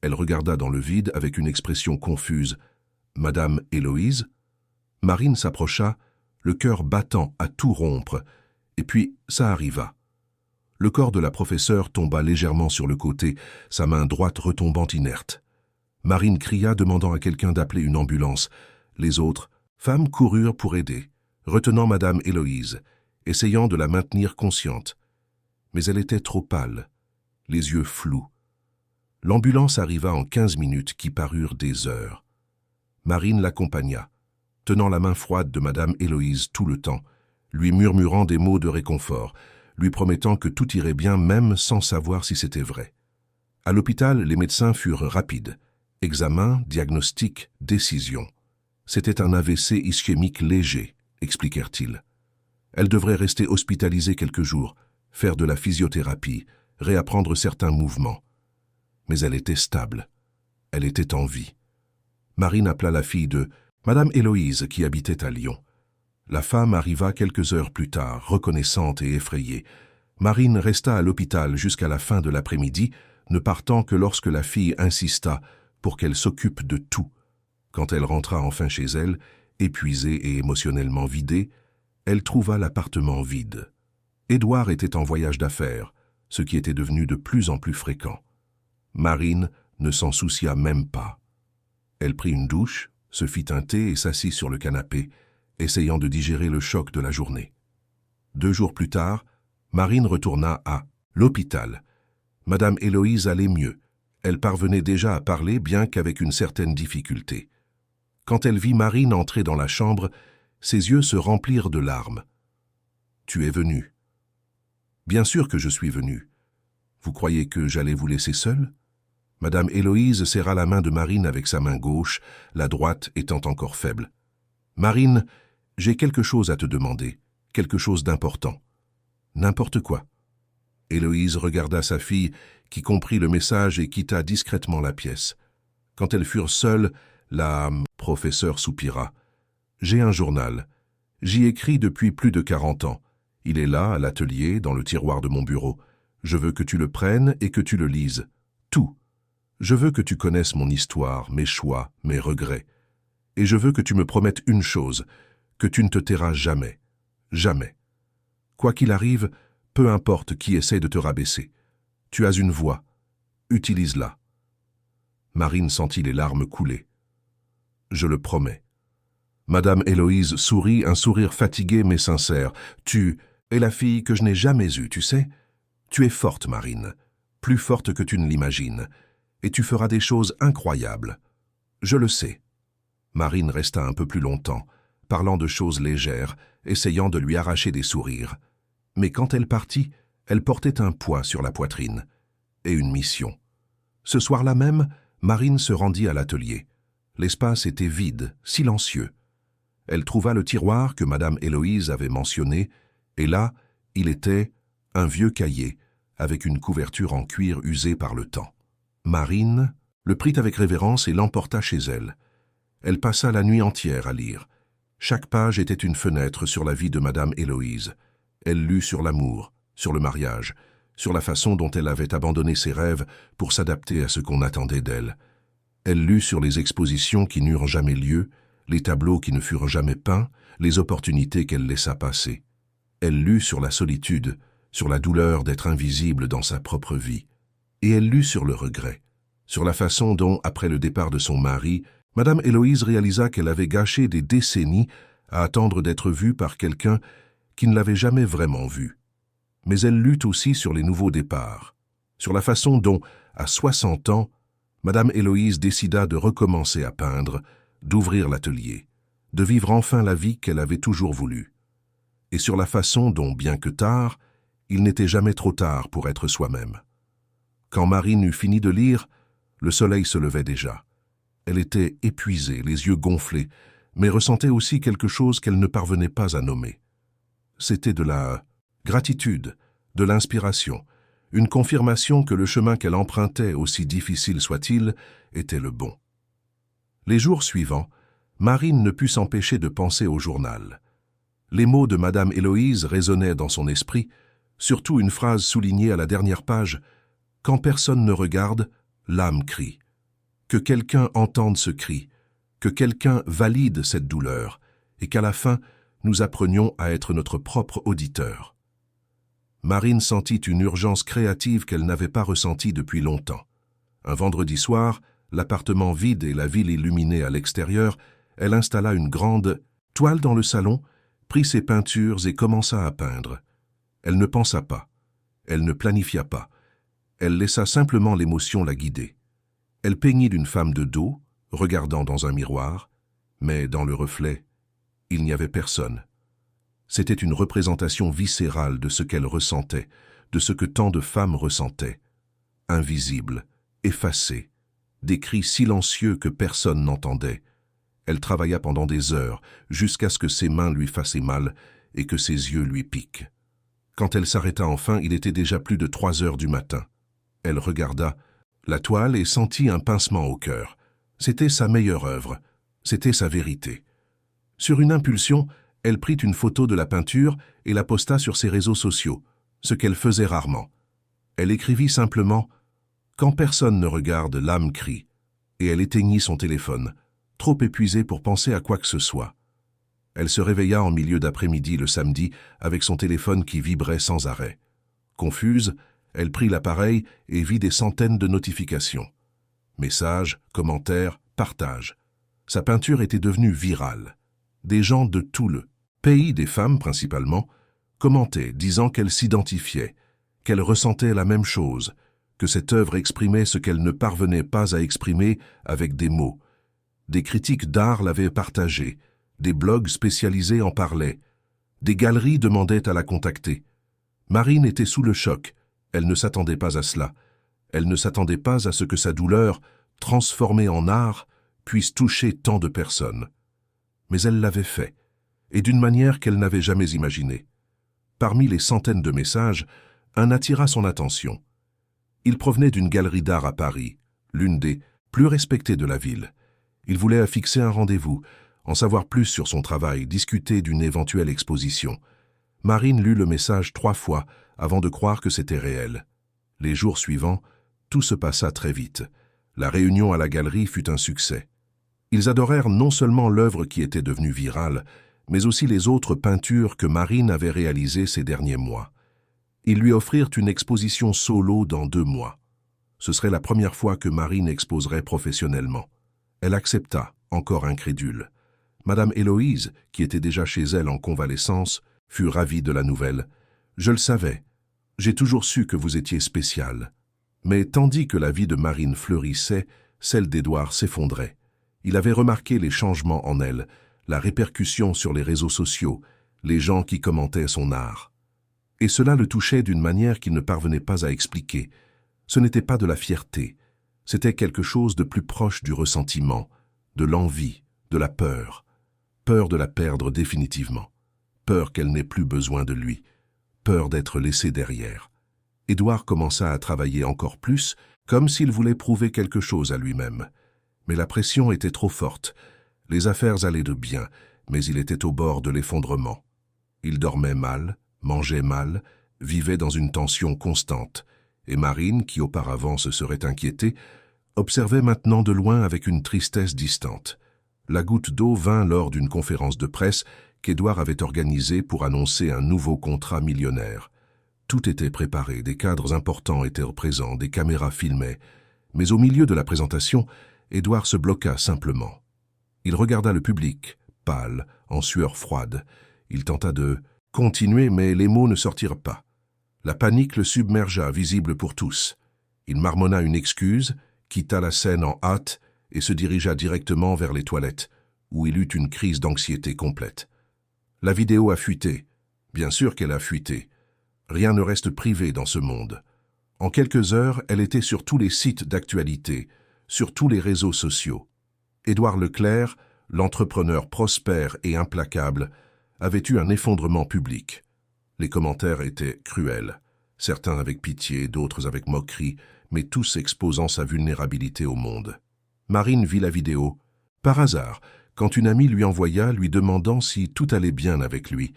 Elle regarda dans le vide avec une expression confuse. « Madame Héloïse ?» Marine s'approcha, le cœur battant à tout rompre, et puis ça arriva. Le corps de la professeure tomba légèrement sur le côté, sa main droite retombant inerte. Marine cria, demandant à quelqu'un d'appeler une ambulance. Les autres femmes coururent pour aider, retenant Madame Héloïse, essayant de la maintenir consciente. Mais elle était trop pâle, les yeux flous. L'ambulance arriva en 15 minutes qui parurent des heures. Marine l'accompagna, tenant la main froide de Madame Héloïse tout le temps, lui murmurant des mots de réconfort, lui promettant que tout irait bien même sans savoir si c'était vrai. À l'hôpital, les médecins furent rapides. Examen, diagnostic, décision. C'était un AVC ischémique léger, expliquèrent-ils. Elle devrait rester hospitalisée quelques jours, faire de la physiothérapie, réapprendre certains mouvements. Mais elle était stable. Elle était en vie. Marine appela la fille de Madame Héloïse qui habitait à Lyon. La femme arriva quelques heures plus tard, reconnaissante et effrayée. Marine resta à l'hôpital jusqu'à la fin de l'après-midi, ne partant que lorsque la fille insista pour qu'elle s'occupe de tout. Quand elle rentra enfin chez elle, épuisée et émotionnellement vidée, elle trouva l'appartement vide. Édouard était en voyage d'affaires, ce qui était devenu de plus en plus fréquent. Marine ne s'en soucia même pas. Elle prit une douche, se fit un thé et s'assit sur le canapé, essayant de digérer le choc de la journée. 2 jours plus tard, Marine retourna à l'hôpital. Madame Héloïse allait mieux. Elle parvenait déjà à parler, bien qu'avec une certaine difficulté. Quand elle vit Marine entrer dans la chambre, ses yeux se remplirent de larmes. « Tu es venue. »« Bien sûr que je suis venue. Vous croyez que j'allais vous laisser seule ?» Madame Héloïse serra la main de Marine avec sa main gauche, la droite étant encore faible. « Marine, j'ai quelque chose à te demander, quelque chose d'important. »« N'importe quoi. » Héloïse regarda sa fille, qui comprit le message et quitta discrètement la pièce. Quand elles furent seules, la professeure soupira. « J'ai un journal. J'y écris depuis plus de 40 ans. Il est là, à l'atelier, dans le tiroir de mon bureau. Je veux que tu le prennes et que tu le lises. Tout. Je veux que tu connaisses mon histoire, mes choix, mes regrets. Et je veux que tu me promettes une chose, que tu ne te tairas jamais. Jamais. Quoi qu'il arrive, peu importe qui essaie de te rabaisser. Tu as une voix. Utilise-la. » Marine sentit les larmes couler. « Je le promets. » Madame Héloïse sourit, un sourire fatigué mais sincère. « Tu es la fille que je n'ai jamais eue, tu sais. Tu es forte, Marine, plus forte que tu ne l'imagines, et tu feras des choses incroyables. Je le sais. » Marine resta un peu plus longtemps, parlant de choses légères, essayant de lui arracher des sourires. Mais quand elle partit, elle portait un poids sur la poitrine, et une mission. Ce soir-là même, Marine se rendit à l'atelier. L'espace était vide, silencieux. Elle trouva le tiroir que Madame Héloïse avait mentionné, et là, il était un vieux cahier, avec une couverture en cuir usée par le temps. Marine le prit avec révérence et l'emporta chez elle. Elle passa la nuit entière à lire. Chaque page était une fenêtre sur la vie de Madame Héloïse. Elle lut sur l'amour, sur le mariage, sur la façon dont elle avait abandonné ses rêves pour s'adapter à ce qu'on attendait d'elle. Elle lut sur les expositions qui n'eurent jamais lieu, les tableaux qui ne furent jamais peints, les opportunités qu'elle laissa passer. Elle lut sur la solitude, sur la douleur d'être invisible dans sa propre vie. Et elle lut sur le regret, sur la façon dont, après le départ de son mari, Madame Héloïse réalisa qu'elle avait gâché des décennies à attendre d'être vue par quelqu'un qui ne l'avait jamais vraiment vue. Mais elle lut aussi sur les nouveaux départs, sur la façon dont, à 60 ans, Madame Héloïse décida de recommencer à peindre, d'ouvrir l'atelier, de vivre enfin la vie qu'elle avait toujours voulu. Et sur la façon dont, bien que tard, il n'était jamais trop tard pour être soi-même. Quand Marine eut fini de lire, le soleil se levait déjà. Elle était épuisée, les yeux gonflés, mais ressentait aussi quelque chose qu'elle ne parvenait pas à nommer. C'était de la gratitude, de l'inspiration, une confirmation que le chemin qu'elle empruntait, aussi difficile soit-il, était le bon. Les jours suivants, Marine ne put s'empêcher de penser au journal. Les mots de Madame Héloïse résonnaient dans son esprit, surtout une phrase soulignée à la dernière page « Quand personne ne regarde, l'âme crie ». Que quelqu'un entende ce cri, que quelqu'un valide cette douleur, et qu'à la fin, nous apprenions à être notre propre auditeur. Marine sentit une urgence créative qu'elle n'avait pas ressentie depuis longtemps. Un vendredi soir, l'appartement vide et la ville illuminée à l'extérieur, elle installa une grande toile dans le salon, prit ses peintures et commença à peindre. Elle ne pensa pas, elle ne planifia pas, elle laissa simplement l'émotion la guider. Elle peignit d'une femme de dos, regardant dans un miroir, mais dans le reflet, il n'y avait personne. C'était une représentation viscérale de ce qu'elle ressentait, de ce que tant de femmes ressentaient. Invisible, effacée, des cris silencieux que personne n'entendait. Elle travailla pendant des heures, jusqu'à ce que ses mains lui fassaient mal et que ses yeux lui piquent. Quand elle s'arrêta enfin, il était déjà plus de 3 heures du matin. Elle regarda la toile et sentit un pincement au cœur. C'était sa meilleure œuvre, c'était sa vérité. Sur une impulsion, elle prit une photo de la peinture et la posta sur ses réseaux sociaux, ce qu'elle faisait rarement. Elle écrivit simplement « Quand personne ne regarde, l'âme crie » et elle éteignit son téléphone, trop épuisée pour penser à quoi que ce soit. Elle se réveilla en milieu d'après-midi le samedi avec son téléphone qui vibrait sans arrêt. Confuse, elle prit l'appareil et vit des centaines de notifications. Messages, commentaires, partages. Sa peinture était devenue virale. Des gens de tout le pays, des femmes principalement, commentaient disant qu'elles s'identifiaient, qu'elles ressentaient la même chose, que cette œuvre exprimait ce qu'elle ne parvenait pas à exprimer avec des mots. Des critiques d'art l'avaient partagée, des blogs spécialisés en parlaient, des galeries demandaient à la contacter. Marine était sous le choc, elle ne s'attendait pas à cela. Elle ne s'attendait pas à ce que sa douleur, transformée en art, puisse toucher tant de personnes. Mais elle l'avait fait, et d'une manière qu'elle n'avait jamais imaginée. Parmi les centaines de messages, un attira son attention. Il provenait d'une galerie d'art à Paris, l'une des plus respectées de la ville. Il voulait affixer un rendez-vous, en savoir plus sur son travail, discuter d'une éventuelle exposition. Marine lut le message 3 fois avant de croire que c'était réel. Les jours suivants, tout se passa très vite. La réunion à la galerie fut un succès. Ils adorèrent non seulement l'œuvre qui était devenue virale, mais aussi les autres peintures que Marine avait réalisées ces derniers mois. Ils lui offrirent une exposition solo dans 2 mois. Ce serait la première fois que Marine exposerait professionnellement. Elle accepta, encore incrédule. Madame Héloïse, qui était déjà chez elle en convalescence, fut ravie de la nouvelle. « Je le savais. J'ai toujours su que vous étiez spécial. » Mais tandis que la vie de Marine fleurissait, celle d'Édouard s'effondrait. Il avait remarqué les changements en elle, la répercussion sur les réseaux sociaux, les gens qui commentaient son art. Et cela le touchait d'une manière qu'il ne parvenait pas à expliquer. Ce n'était pas de la fierté, c'était quelque chose de plus proche du ressentiment, de l'envie, de la peur. Peur de la perdre définitivement, peur qu'elle n'ait plus besoin de lui, peur d'être laissé derrière. Édouard commença à travailler encore plus, comme s'il voulait prouver quelque chose à lui-même. Mais la pression était trop forte. Les affaires allaient de bien, mais il était au bord de l'effondrement. Il dormait mal, mangeait mal, vivait dans une tension constante, et Marine, qui auparavant se serait inquiétée, observait maintenant de loin avec une tristesse distante. La goutte d'eau vint lors d'une conférence de presse qu'Édouard avait organisée pour annoncer un nouveau contrat millionnaire. Tout était préparé, des cadres importants étaient présents, des caméras filmaient. Mais au milieu de la présentation, Édouard se bloqua simplement. Il regarda le public, pâle, en sueur froide. Il tenta de continuer, mais les mots ne sortirent pas. La panique le submergea, visible pour tous. Il marmonna une excuse, quitta la scène en hâte et se dirigea directement vers les toilettes, où il eut une crise d'anxiété complète. La vidéo a fuité. Bien sûr qu'elle a fuité. Rien ne reste privé dans ce monde. En quelques heures, elle était sur tous les sites d'actualité, sur tous les réseaux sociaux. Édouard Leclerc, l'entrepreneur prospère et implacable, avait eu un effondrement public. Les commentaires étaient cruels, certains avec pitié, d'autres avec moquerie, mais tous exposant sa vulnérabilité au monde. Marine vit la vidéo, par hasard, quand une amie lui envoya lui demandant si tout allait bien avec lui.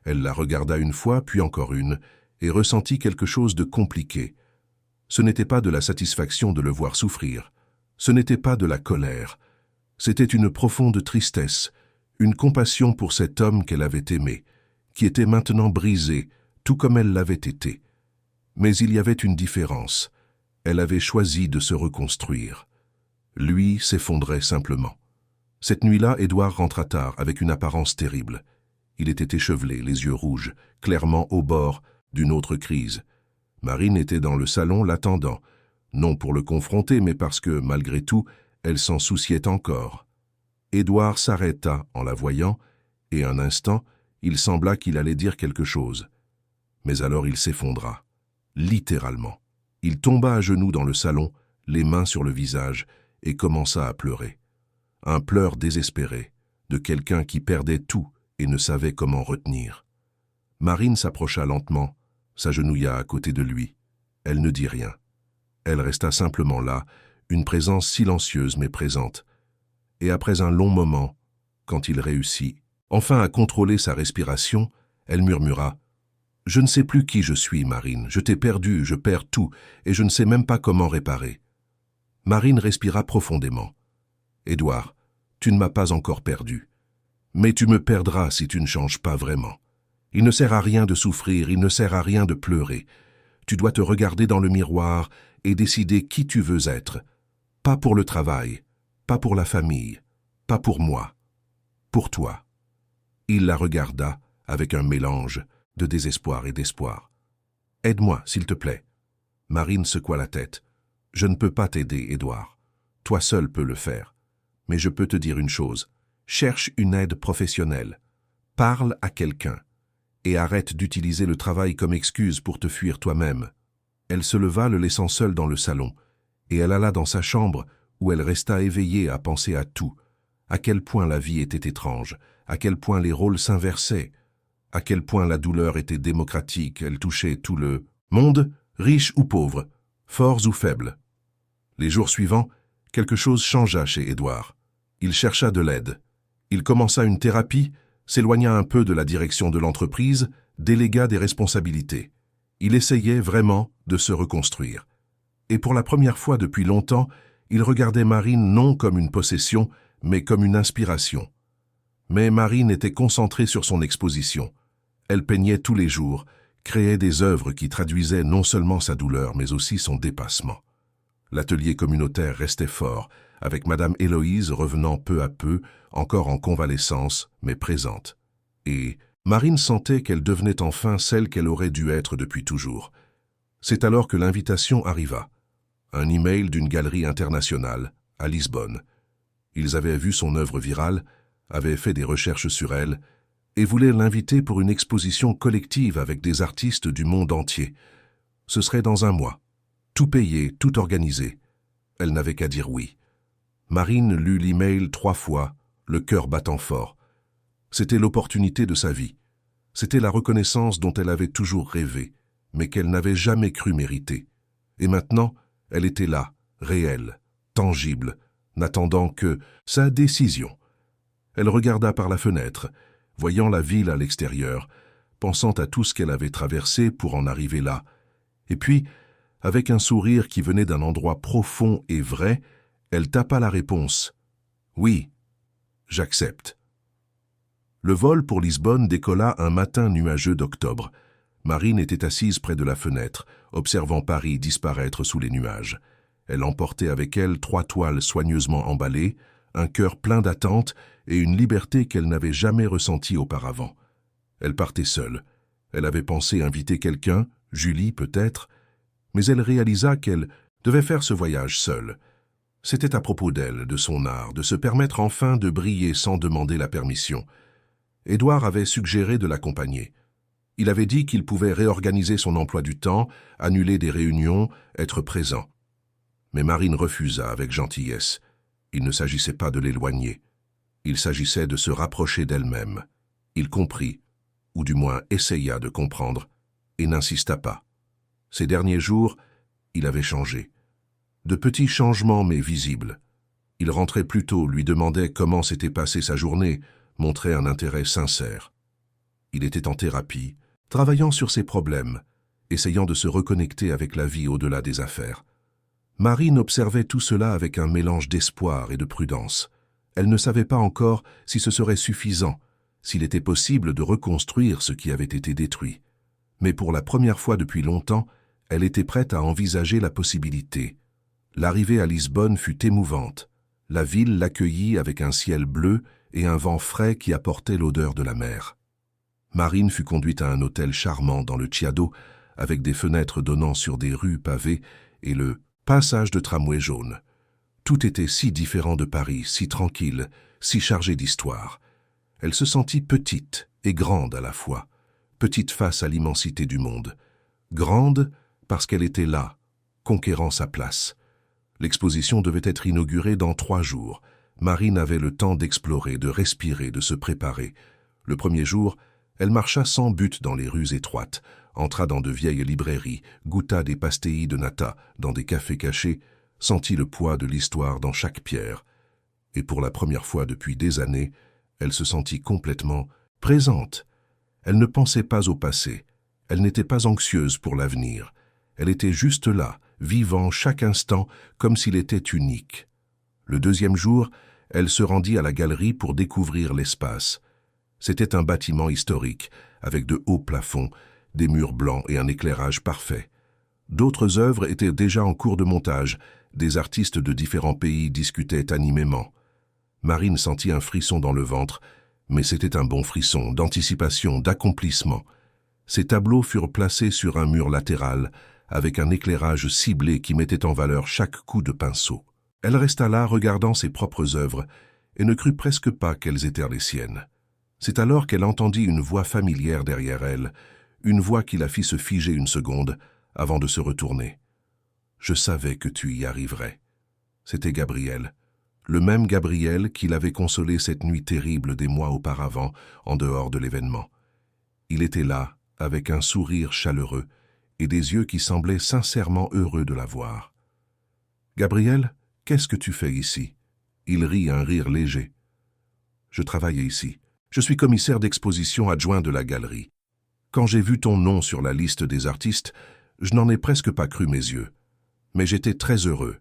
Elle la regarda une fois, puis encore une, et ressentit quelque chose de compliqué. Ce n'était pas de la satisfaction de le voir souffrir, ce n'était pas de la colère, c'était une profonde tristesse, une compassion pour cet homme qu'elle avait aimé, qui était maintenant brisé, tout comme elle l'avait été. Mais il y avait une différence, elle avait choisi de se reconstruire. Lui s'effondrait simplement. Cette nuit-là, Édouard rentra tard, avec une apparence terrible. Il était échevelé, les yeux rouges, clairement au bord d'une autre crise. Marine était dans le salon l'attendant, non pour le confronter, mais parce que, malgré tout, elle s'en souciait encore. Édouard s'arrêta en la voyant, et un instant, il sembla qu'il allait dire quelque chose. Mais alors il s'effondra, littéralement. Il tomba à genoux dans le salon, les mains sur le visage, et commença à pleurer. Un pleur désespéré, de quelqu'un qui perdait tout et ne savait comment retenir. Marine s'approcha lentement, s'agenouilla à côté de lui. Elle ne dit rien. Elle resta simplement là, une présence silencieuse mais présente. Et après un long moment, quand il réussit, enfin à contrôler sa respiration, elle murmura « Je ne sais plus qui je suis, Marine. Je t'ai perdu, je perds tout, et je ne sais même pas comment réparer. » Marine respira profondément. « Édouard, tu ne m'as pas encore perdu. Mais tu me perdras si tu ne changes pas vraiment. Il ne sert à rien de souffrir, il ne sert à rien de pleurer. Tu dois te regarder dans le miroir et décider qui tu veux être. Pas pour le travail, pas pour la famille, pas pour moi. Pour toi. » Il la regarda avec un mélange de désespoir et d'espoir. « Aide-moi, s'il te plaît. » Marine secoua la tête. « Je ne peux pas t'aider, Édouard. Toi seul peux le faire. Mais je peux te dire une chose. Cherche une aide professionnelle. Parle à quelqu'un. Et arrête d'utiliser le travail comme excuse pour te fuir toi-même. » Elle se leva, le laissant seul dans le salon, et elle alla dans sa chambre, où elle resta éveillée à penser à tout. À quel point la vie était étrange, à quel point les rôles s'inversaient, à quel point la douleur était démocratique, elle touchait tout le monde, riche ou pauvre, forts ou faibles. Les jours suivants, quelque chose changea chez Édouard. Il chercha de l'aide. Il commença une thérapie, s'éloigna un peu de la direction de l'entreprise, délégua des responsabilités. Il essayait vraiment de se reconstruire. Et pour la première fois depuis longtemps, il regardait Marine non comme une possession, mais comme une inspiration. Mais Marine était concentrée sur son exposition. Elle peignait tous les jours, créait des œuvres qui traduisaient non seulement sa douleur, mais aussi son dépassement. L'atelier communautaire restait fort, avec Madame Héloïse revenant peu à peu, encore en convalescence, mais présente. Et Marine sentait qu'elle devenait enfin celle qu'elle aurait dû être depuis toujours. C'est alors que l'invitation arriva. Un email d'une galerie internationale, à Lisbonne. Ils avaient vu son œuvre virale, avaient fait des recherches sur elle, et voulaient l'inviter pour une exposition collective avec des artistes du monde entier. Ce serait dans un mois. Tout payé, tout organisé. Elle n'avait qu'à dire oui. Marine lut l'email 3 fois, le cœur battant fort. C'était l'opportunité de sa vie. C'était la reconnaissance dont elle avait toujours rêvé, mais qu'elle n'avait jamais cru mériter. Et maintenant, elle était là, réelle, tangible, n'attendant que sa décision. Elle regarda par la fenêtre, voyant la ville à l'extérieur, pensant à tout ce qu'elle avait traversé pour en arriver là. Et puis, avec un sourire qui venait d'un endroit profond et vrai, elle tapa la réponse. « Oui, j'accepte. » Le vol pour Lisbonne décolla un matin nuageux d'octobre. Marine était assise près de la fenêtre, observant Paris disparaître sous les nuages. Elle emportait avec elle 3 toiles soigneusement emballées, un cœur plein d'attente et une liberté qu'elle n'avait jamais ressentie auparavant. Elle partait seule. Elle avait pensé inviter quelqu'un, Julie peut-être, mais elle réalisa qu'elle devait faire ce voyage seule. C'était à propos d'elle, de son art, de se permettre enfin de briller sans demander la permission. Édouard avait suggéré de l'accompagner. Il avait dit qu'il pouvait réorganiser son emploi du temps, annuler des réunions, être présent. Mais Marine refusa avec gentillesse. Il ne s'agissait pas de l'éloigner. Il s'agissait de se rapprocher d'elle-même. Il comprit, ou du moins essaya de comprendre, et n'insista pas. Ces derniers jours, il avait changé. De petits changements mais visibles. Il rentrait plus tôt, lui demandait comment s'était passée sa journée, montrait un intérêt sincère. Il était en thérapie, travaillant sur ses problèmes, essayant de se reconnecter avec la vie au-delà des affaires. Marine observait tout cela avec un mélange d'espoir et de prudence. Elle ne savait pas encore si ce serait suffisant, s'il était possible de reconstruire ce qui avait été détruit. Mais pour la première fois depuis longtemps, elle était prête à envisager la possibilité. L'arrivée à Lisbonne fut émouvante. La ville l'accueillit avec un ciel bleu et un vent frais qui apportait l'odeur de la mer. Marine fut conduite à un hôtel charmant dans le Chiado, avec des fenêtres donnant sur des rues pavées et le passage de tramway jaune. Tout était si différent de Paris, si tranquille, si chargé d'histoire. Elle se sentit petite et grande à la fois, petite face à l'immensité du monde. Grande parce qu'elle était là, conquérant sa place. L'exposition devait être inaugurée dans 3 jours. Marine avait le temps d'explorer, de respirer, de se préparer. Le premier jour, Elle marcha sans but dans les rues étroites, entra dans de vieilles librairies, goûta des pastéis de nata dans des cafés cachés, sentit le poids de l'histoire dans chaque pierre. Et pour la première fois depuis des années, elle se sentit complètement présente. Elle ne pensait pas au passé, elle n'était pas anxieuse pour l'avenir. Elle était juste là, vivant chaque instant comme s'il était unique. Le deuxième jour, elle se rendit à la galerie pour découvrir l'espace. C'était un bâtiment historique, avec de hauts plafonds, des murs blancs et un éclairage parfait. D'autres œuvres étaient déjà en cours de montage, des artistes de différents pays discutaient animément. Marine sentit un frisson dans le ventre, mais c'était un bon frisson, d'anticipation, d'accomplissement. Ces tableaux furent placés sur un mur latéral, avec un éclairage ciblé qui mettait en valeur chaque coup de pinceau. Elle resta là regardant ses propres œuvres et ne crut presque pas qu'elles étaient les siennes. C'est alors qu'elle entendit une voix familière derrière elle, une voix qui la fit se figer une seconde avant de se retourner. « Je savais que tu y arriverais. » C'était Gabriel, le même Gabriel qui l'avait consolé cette nuit terrible des mois auparavant, en dehors de l'événement. Il était là, avec un sourire chaleureux et des yeux qui semblaient sincèrement heureux de la voir. « Gabriel, qu'est-ce que tu fais ici ?» Il rit un rire léger. « Je travaille ici. Je suis commissaire d'exposition adjoint de la galerie. Quand j'ai vu ton nom sur la liste des artistes, je n'en ai presque pas cru mes yeux. Mais j'étais très heureux. »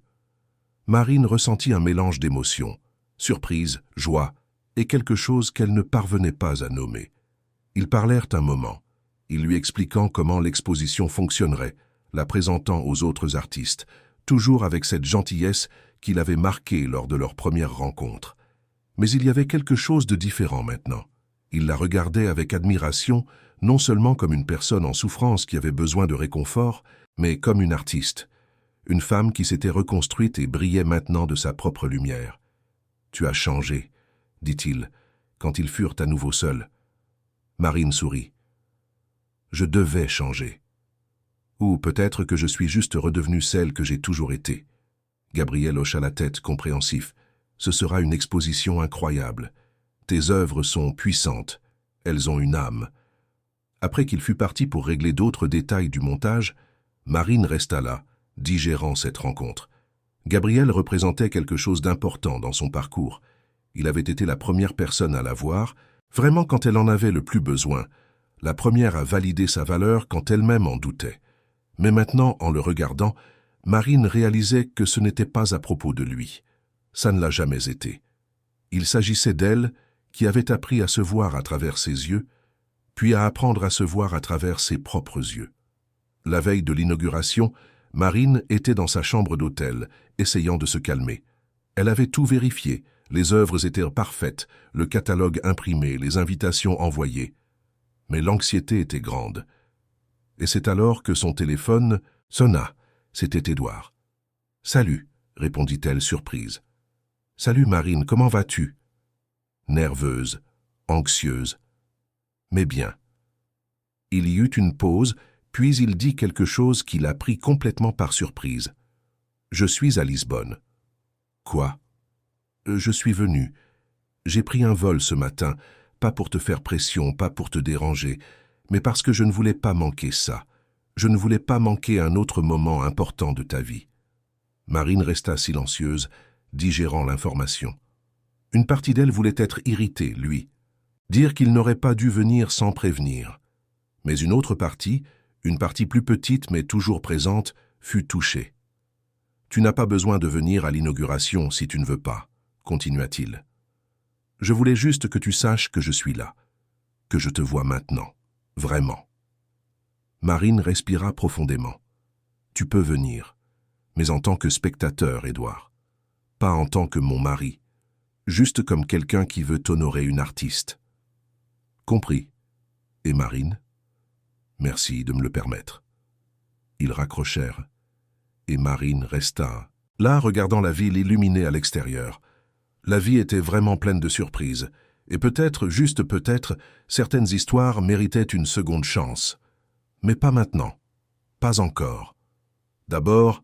Marine ressentit un mélange d'émotions, surprise, joie et quelque chose qu'elle ne parvenait pas à nommer. Ils parlèrent un moment, il lui expliquant comment l'exposition fonctionnerait, la présentant aux autres artistes, toujours avec cette gentillesse qui l'avait marquée lors de leur première rencontre. Mais il y avait quelque chose de différent maintenant. Il la regardait avec admiration, non seulement comme une personne en souffrance qui avait besoin de réconfort, mais comme une artiste, une femme qui s'était reconstruite et brillait maintenant de sa propre lumière. « Tu as changé, » dit-il, quand ils furent à nouveau seuls. Marine sourit. « Je devais changer. Ou peut-être que je suis juste redevenue celle que j'ai toujours été. » Gabriel hocha la tête, compréhensif. « Ce sera une exposition incroyable. Tes œuvres sont puissantes. Elles ont une âme. » Après qu'il fut parti pour régler d'autres détails du montage, Marine resta là, digérant cette rencontre. Gabriel représentait quelque chose d'important dans son parcours. Il avait été la première personne à la voir, vraiment quand elle en avait le plus besoin, la première à valider sa valeur quand elle-même en doutait. Mais maintenant, en le regardant, Marine réalisait que ce n'était pas à propos de lui. Ça ne l'a jamais été. Il s'agissait d'elle qui avait appris à se voir à travers ses yeux, puis à apprendre à se voir à travers ses propres yeux. La veille de l'inauguration, Marine était dans sa chambre d'hôtel, essayant de se calmer. Elle avait tout vérifié, les œuvres étaient parfaites, le catalogue imprimé, les invitations envoyées. Mais l'anxiété était grande. Et c'est alors que son téléphone sonna. C'était Édouard. « Salut », répondit-elle surprise. « Salut Marine, comment vas-tu » Nerveuse, anxieuse, mais bien. Il y eut une pause, puis il dit quelque chose qui la prit complètement par surprise. « Je suis à Lisbonne. »« Quoi ?»« Je suis venu. J'ai pris un vol ce matin, pas pour te faire pression, pas pour te déranger, mais parce que je ne voulais pas manquer ça. Je ne voulais pas manquer un autre moment important de ta vie. » Marine resta silencieuse, digérant l'information. Une partie d'elle voulait être irritée, lui, dire qu'il n'aurait pas dû venir sans prévenir. Mais une autre partie, une partie plus petite mais toujours présente, fut touchée. « Tu n'as pas besoin de venir à l'inauguration si tu ne veux pas, » continua-t-il. « Je voulais juste que tu saches que je suis là, que je te vois maintenant, vraiment. » Marine respira profondément. « Tu peux venir, mais en tant que spectateur, Édouard, pas en tant que mon mari, juste comme quelqu'un qui veut honorer une artiste. » « Compris. Et Marine ? » « Merci de me le permettre. » Ils raccrochèrent, et Marine resta, là regardant la ville illuminée à l'extérieur. La vie était vraiment pleine de surprises, et peut-être, juste peut-être, certaines histoires méritaient une seconde chance. Mais pas maintenant, pas encore. D'abord,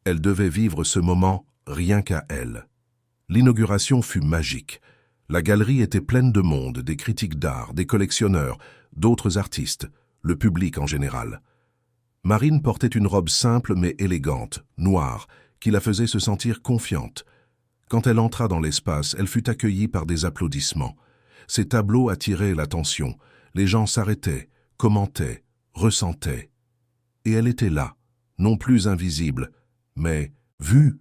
elle devait vivre ce moment rien qu'à elle. L'inauguration fut magique. La galerie était pleine de monde, des critiques d'art, des collectionneurs, d'autres artistes, le public en général. Marine portait une robe simple mais élégante, noire, qui la faisait se sentir confiante. Quand elle entra dans l'espace, elle fut accueillie par des applaudissements. Ses tableaux attiraient l'attention. Les gens s'arrêtaient, commentaient, ressentaient. Et elle était là, non plus invisible, mais vue,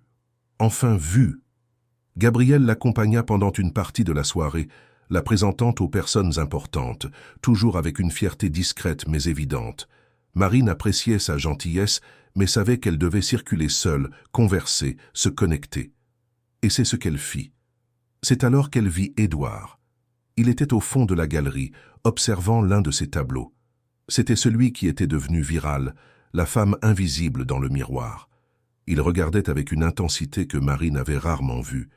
enfin vue. Gabrielle l'accompagna pendant une partie de la soirée, la présentant aux personnes importantes, toujours avec une fierté discrète mais évidente. Marine appréciait sa gentillesse, mais savait qu'elle devait circuler seule, converser, se connecter. Et c'est ce qu'elle fit. C'est alors qu'elle vit Édouard. Il était au fond de la galerie, observant l'un de ses tableaux. C'était celui qui était devenu viral, la femme invisible dans le miroir. Il regardait avec une intensité que Marine avait rarement vue.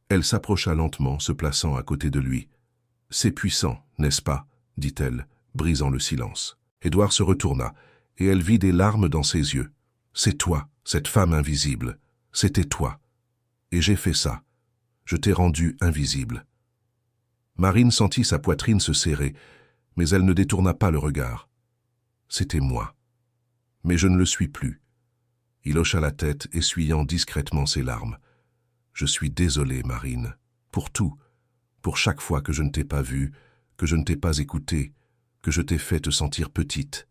Elle s'approcha lentement, se plaçant à côté de lui. « C'est puissant, n'est-ce pas ?» dit-elle, brisant le silence. Édouard se retourna, et elle vit des larmes dans ses yeux. « C'est toi, cette femme invisible. C'était toi. Et j'ai fait ça. Je t'ai rendu invisible. » Marine sentit sa poitrine se serrer, mais elle ne détourna pas le regard. « C'était moi. Mais je ne le suis plus. » Il hocha la tête, essuyant discrètement ses larmes. « Je suis désolé, Marine, pour tout, pour chaque fois que je ne t'ai pas vue, que je ne t'ai pas écoutée, que je t'ai fait te sentir petite.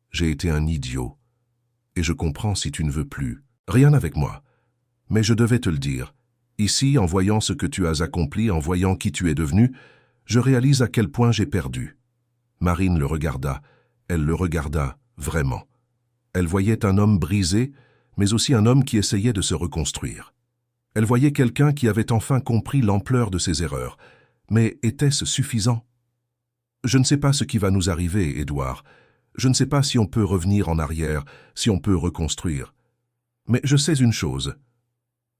J'ai été un idiot. Et je comprends si tu ne veux plus. Rien avec moi. Mais je devais te le dire. Ici, en voyant ce que tu as accompli, en voyant qui tu es devenu, je réalise à quel point j'ai perdu. » Marine le regarda. Elle le regarda vraiment. Elle voyait un homme brisé, mais aussi un homme qui essayait de se reconstruire. Elle voyait quelqu'un qui avait enfin compris l'ampleur de ses erreurs. Mais était-ce suffisant? « Je ne sais pas ce qui va nous arriver, Édouard. Je ne sais pas si on peut revenir en arrière, si on peut reconstruire. Mais je sais une chose.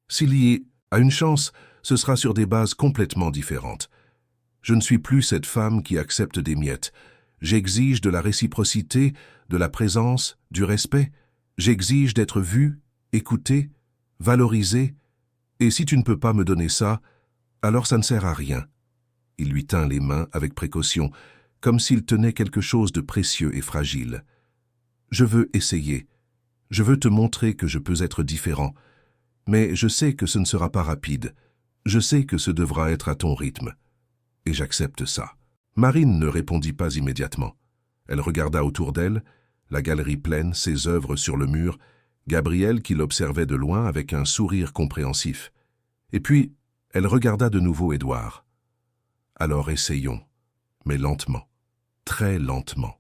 S'il y a une chance, ce sera sur des bases complètement différentes. Je ne suis plus cette femme qui accepte des miettes. J'exige de la réciprocité, de la présence, du respect. J'exige d'être vue, écoutée, valorisée. Et si tu ne peux pas me donner ça, alors ça ne sert à rien. » Il lui tint les mains avec précaution, comme s'il tenait quelque chose de précieux et fragile. « Je veux essayer. Je veux te montrer que je peux être différent. Mais je sais que ce ne sera pas rapide. Je sais que ce devra être à ton rythme. Et j'accepte ça. » Marine ne répondit pas immédiatement. Elle regarda autour d'elle, la galerie pleine, ses œuvres sur le mur, Gabrielle qui l'observait de loin avec un sourire compréhensif. Et puis, elle regarda de nouveau Édouard. « Alors essayons, mais lentement, très lentement. »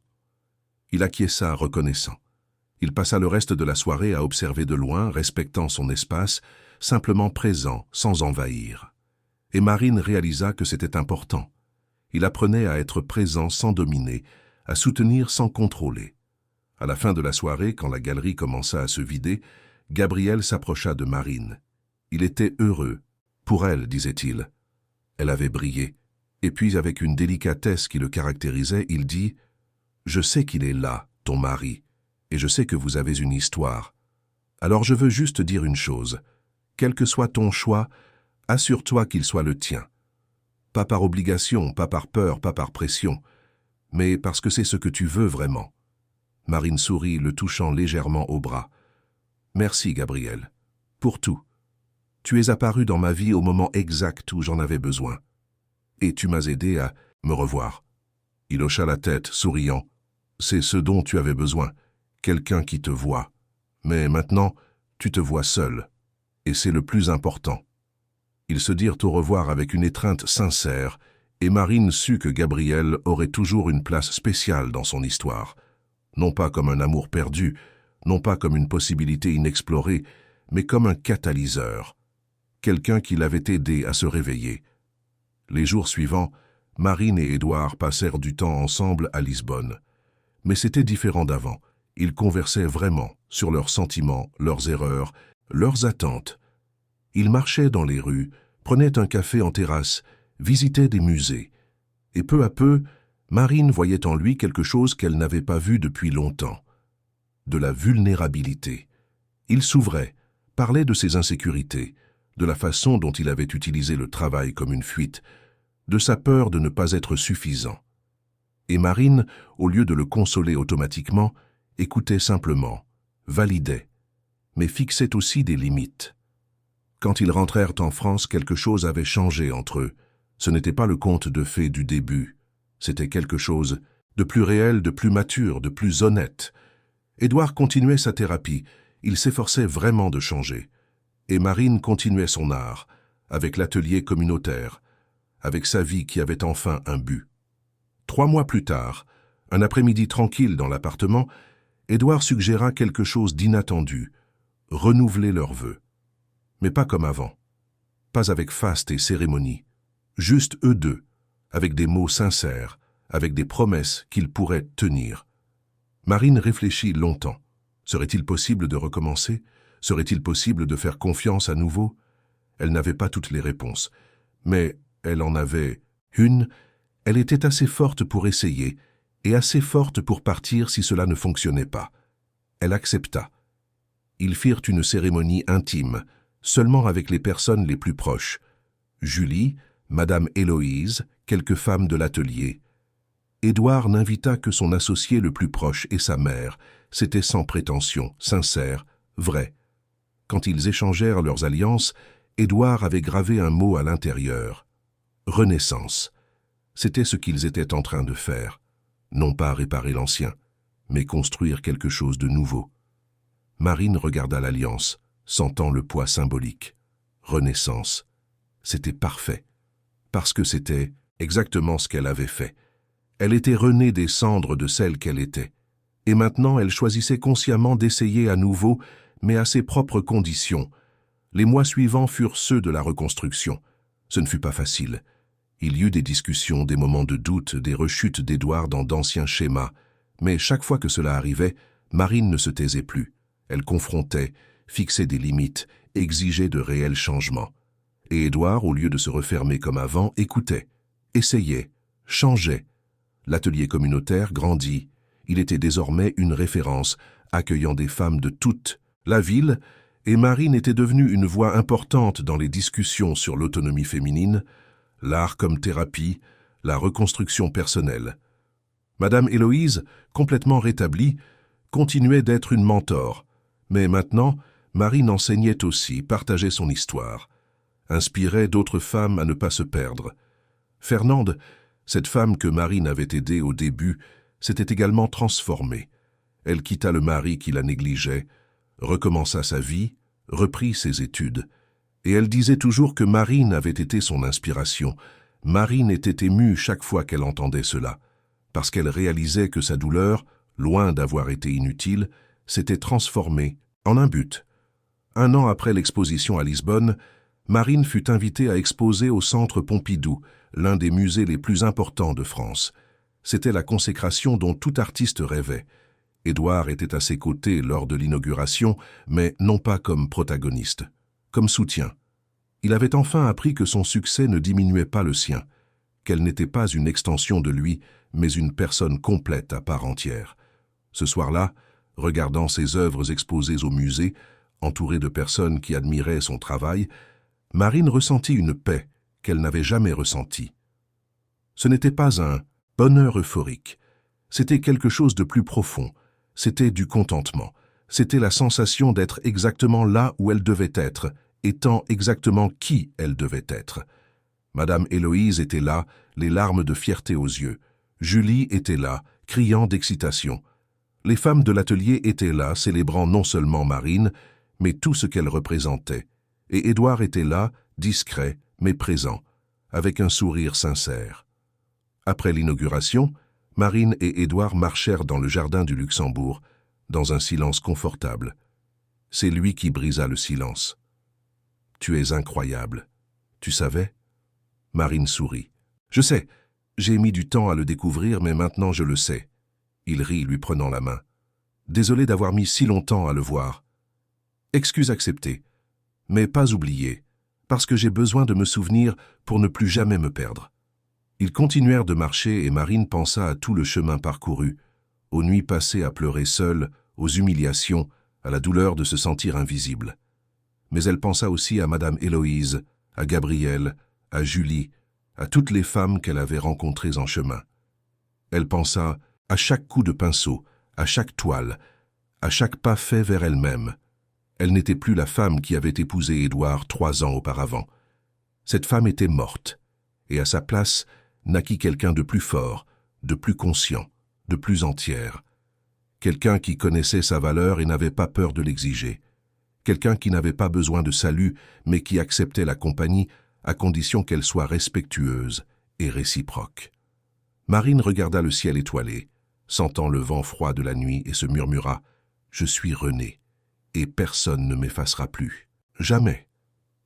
Il acquiesça reconnaissant. Il passa le reste de la soirée à observer de loin, respectant son espace, simplement présent, sans envahir. Et Marine réalisa que c'était important. Il apprenait à être présent sans dominer, à soutenir sans contrôler. À la fin de la soirée, quand la galerie commença à se vider, Gabriel s'approcha de Marine. Il était heureux. Pour elle, disait-il. Elle avait brillé. Et puis, avec une délicatesse qui le caractérisait, il dit « Je sais qu'il est là, ton mari, et je sais que vous avez une histoire. Alors je veux juste dire une chose. Quel que soit ton choix, assure-toi qu'il soit le tien. Pas par obligation, pas par peur, pas par pression, mais parce que c'est ce que tu veux vraiment. » Marine sourit, le touchant légèrement au bras. « Merci, Gabriel, pour tout. Tu es apparu dans ma vie au moment exact où j'en avais besoin. Et tu m'as aidé à me revoir. » Il hocha la tête, souriant. « C'est ce dont tu avais besoin, quelqu'un qui te voit. Mais maintenant, tu te vois seul. Et c'est le plus important. » Ils se dirent au revoir avec une étreinte sincère, et Marine sut que Gabriel aurait toujours une place spéciale dans son histoire. Non pas comme un amour perdu, non pas comme une possibilité inexplorée, mais comme un catalyseur. Quelqu'un qui l'avait aidé à se réveiller. Les jours suivants, Marine et Édouard passèrent du temps ensemble à Lisbonne. Mais c'était différent d'avant. Ils conversaient vraiment sur leurs sentiments, leurs erreurs, leurs attentes. Ils marchaient dans les rues, prenaient un café en terrasse, visitaient des musées. Et peu à peu, Marine voyait en lui quelque chose qu'elle n'avait pas vu depuis longtemps. De la vulnérabilité. Il s'ouvrait, parlait de ses insécurités, de la façon dont il avait utilisé le travail comme une fuite, de sa peur de ne pas être suffisant. Et Marine, au lieu de le consoler automatiquement, écoutait simplement, validait, mais fixait aussi des limites. Quand ils rentrèrent en France, quelque chose avait changé entre eux. Ce n'était pas le conte de fées du début, c'était quelque chose de plus réel, de plus mature, de plus honnête. Édouard continuait sa thérapie, il s'efforçait vraiment de changer. Et Marine continuait son art, avec l'atelier communautaire, avec sa vie qui avait enfin un but. 3 mois plus tard, un après-midi tranquille dans l'appartement, Édouard suggéra quelque chose d'inattendu, renouveler leurs vœux. Mais pas comme avant, pas avec faste et cérémonie, juste eux deux, avec des mots sincères, avec des promesses qu'ils pourraient tenir. Marine réfléchit longtemps. Serait-il possible de recommencer? Serait-il possible de faire confiance à nouveau? Elle n'avait pas toutes les réponses, mais elle en avait une. Elle était assez forte pour essayer, et assez forte pour partir si cela ne fonctionnait pas. Elle accepta. Ils firent une cérémonie intime, seulement avec les personnes les plus proches. Julie, Madame Héloïse, quelques femmes de l'atelier. Édouard n'invita que son associé le plus proche et sa mère. C'était sans prétention, sincère, vrai. Quand ils échangèrent leurs alliances, Édouard avait gravé un mot à l'intérieur. Renaissance. C'était ce qu'ils étaient en train de faire. Non pas réparer l'ancien, mais construire quelque chose de nouveau. Marine regarda l'alliance, sentant le poids symbolique. Renaissance. C'était parfait, parce que c'était exactement ce qu'elle avait fait. Elle était renée des cendres de celle qu'elle était. Et maintenant, elle choisissait consciemment d'essayer à nouveau, mais à ses propres conditions. Les mois suivants furent ceux de la reconstruction. Ce ne fut pas facile. Il y eut des discussions, des moments de doute, des rechutes d'Édouard dans d'anciens schémas. Mais chaque fois que cela arrivait, Marine ne se taisait plus. Elle confrontait, fixait des limites, exigeait de réels changements. Et Édouard, au lieu de se refermer comme avant, écoutait, essayait, changeait. L'atelier communautaire grandit. Il était désormais une référence, accueillant des femmes de toute la ville, et Marine était devenue une voix importante dans les discussions sur l'autonomie féminine, l'art comme thérapie, la reconstruction personnelle. Madame Héloïse, complètement rétablie, continuait d'être une mentor, mais maintenant, Marine enseignait aussi, partageait son histoire, inspirait d'autres femmes à ne pas se perdre. Fernande, cette femme que Marine avait aidée au début, s'était également transformée. Elle quitta le mari qui la négligeait, recommença sa vie, reprit ses études. Et elle disait toujours que Marine avait été son inspiration. Marine était émue chaque fois qu'elle entendait cela, parce qu'elle réalisait que sa douleur, loin d'avoir été inutile, s'était transformée en un but. 1 an après l'exposition à Lisbonne, Marine fut invitée à exposer au Centre Pompidou, l'un des musées les plus importants de France. C'était la consécration dont tout artiste rêvait. Édouard était à ses côtés lors de l'inauguration, mais non pas comme protagoniste, comme soutien. Il avait enfin appris que son succès ne diminuait pas le sien, qu'elle n'était pas une extension de lui, mais une personne complète à part entière. Ce soir-là, regardant ses œuvres exposées au musée, entourée de personnes qui admiraient son travail, Marine ressentit une paix qu'elle n'avait jamais ressentie. Ce n'était pas un bonheur euphorique, c'était quelque chose de plus profond, c'était du contentement, c'était la sensation d'être exactement là où elle devait être, étant exactement qui elle devait être. Madame Héloïse était là, les larmes de fierté aux yeux. Julie était là, criant d'excitation. Les femmes de l'atelier étaient là, célébrant non seulement Marine, mais tout ce qu'elle représentait. Et Édouard était là, discret, mais présent, avec un sourire sincère. Après l'inauguration, Marine et Édouard marchèrent dans le jardin du Luxembourg, dans un silence confortable. C'est lui qui brisa le silence. « Tu es incroyable. Tu savais ?» Marine sourit. « Je sais. J'ai mis du temps à le découvrir, mais maintenant je le sais. » Il rit, lui prenant la main. « Désolé d'avoir mis si longtemps à le voir. » Excuse acceptée, mais pas oubliée, parce que j'ai besoin de me souvenir pour ne plus jamais me perdre. Ils continuèrent de marcher et Marine pensa à tout le chemin parcouru, aux nuits passées à pleurer seule, aux humiliations, à la douleur de se sentir invisible. Mais elle pensa aussi à Madame Héloïse, à Gabrielle, à Julie, à toutes les femmes qu'elle avait rencontrées en chemin. Elle pensa à chaque coup de pinceau, à chaque toile, à chaque pas fait vers elle-même. Elle n'était plus la femme qui avait épousé Édouard 3 ans auparavant. Cette femme était morte, et à sa place naquit quelqu'un de plus fort, de plus conscient, de plus entière. Quelqu'un qui connaissait sa valeur et n'avait pas peur de l'exiger. Quelqu'un qui n'avait pas besoin de salut, mais qui acceptait la compagnie à condition qu'elle soit respectueuse et réciproque. Marine regarda le ciel étoilé, sentant le vent froid de la nuit et se murmura « Je suis René, et personne ne m'effacera plus. Jamais. »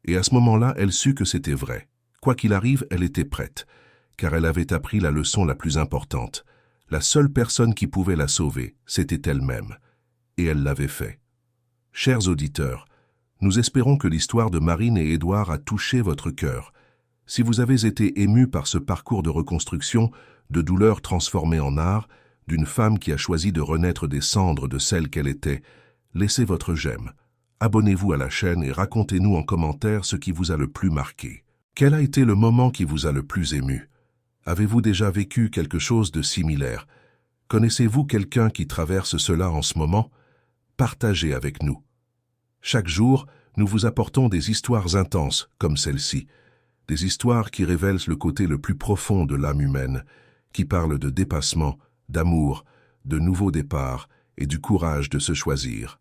Et à ce moment-là, elle sut que c'était vrai. Quoi qu'il arrive, elle était prête, car elle avait appris la leçon la plus importante. La seule personne qui pouvait la sauver, c'était elle-même. Et elle l'avait fait. Chers auditeurs, nous espérons que l'histoire de Marine et Édouard a touché votre cœur. Si vous avez été ému par ce parcours de reconstruction, de douleur transformée en art, d'une femme qui a choisi de renaître des cendres de celle qu'elle était, laissez votre j'aime. Abonnez-vous à la chaîne et racontez-nous en commentaire ce qui vous a le plus marqué. Quel a été le moment qui vous a le plus ému? Avez-vous déjà vécu quelque chose de similaire? Connaissez-vous quelqu'un qui traverse cela en ce moment? Partagez avec nous. Chaque jour, nous vous apportons des histoires intenses comme celle-ci, des histoires qui révèlent le côté le plus profond de l'âme humaine, qui parlent de dépassement, d'amour, de nouveaux départs et du courage de se choisir.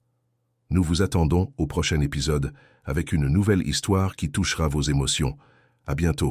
Nous vous attendons au prochain épisode avec une nouvelle histoire qui touchera vos émotions. À bientôt.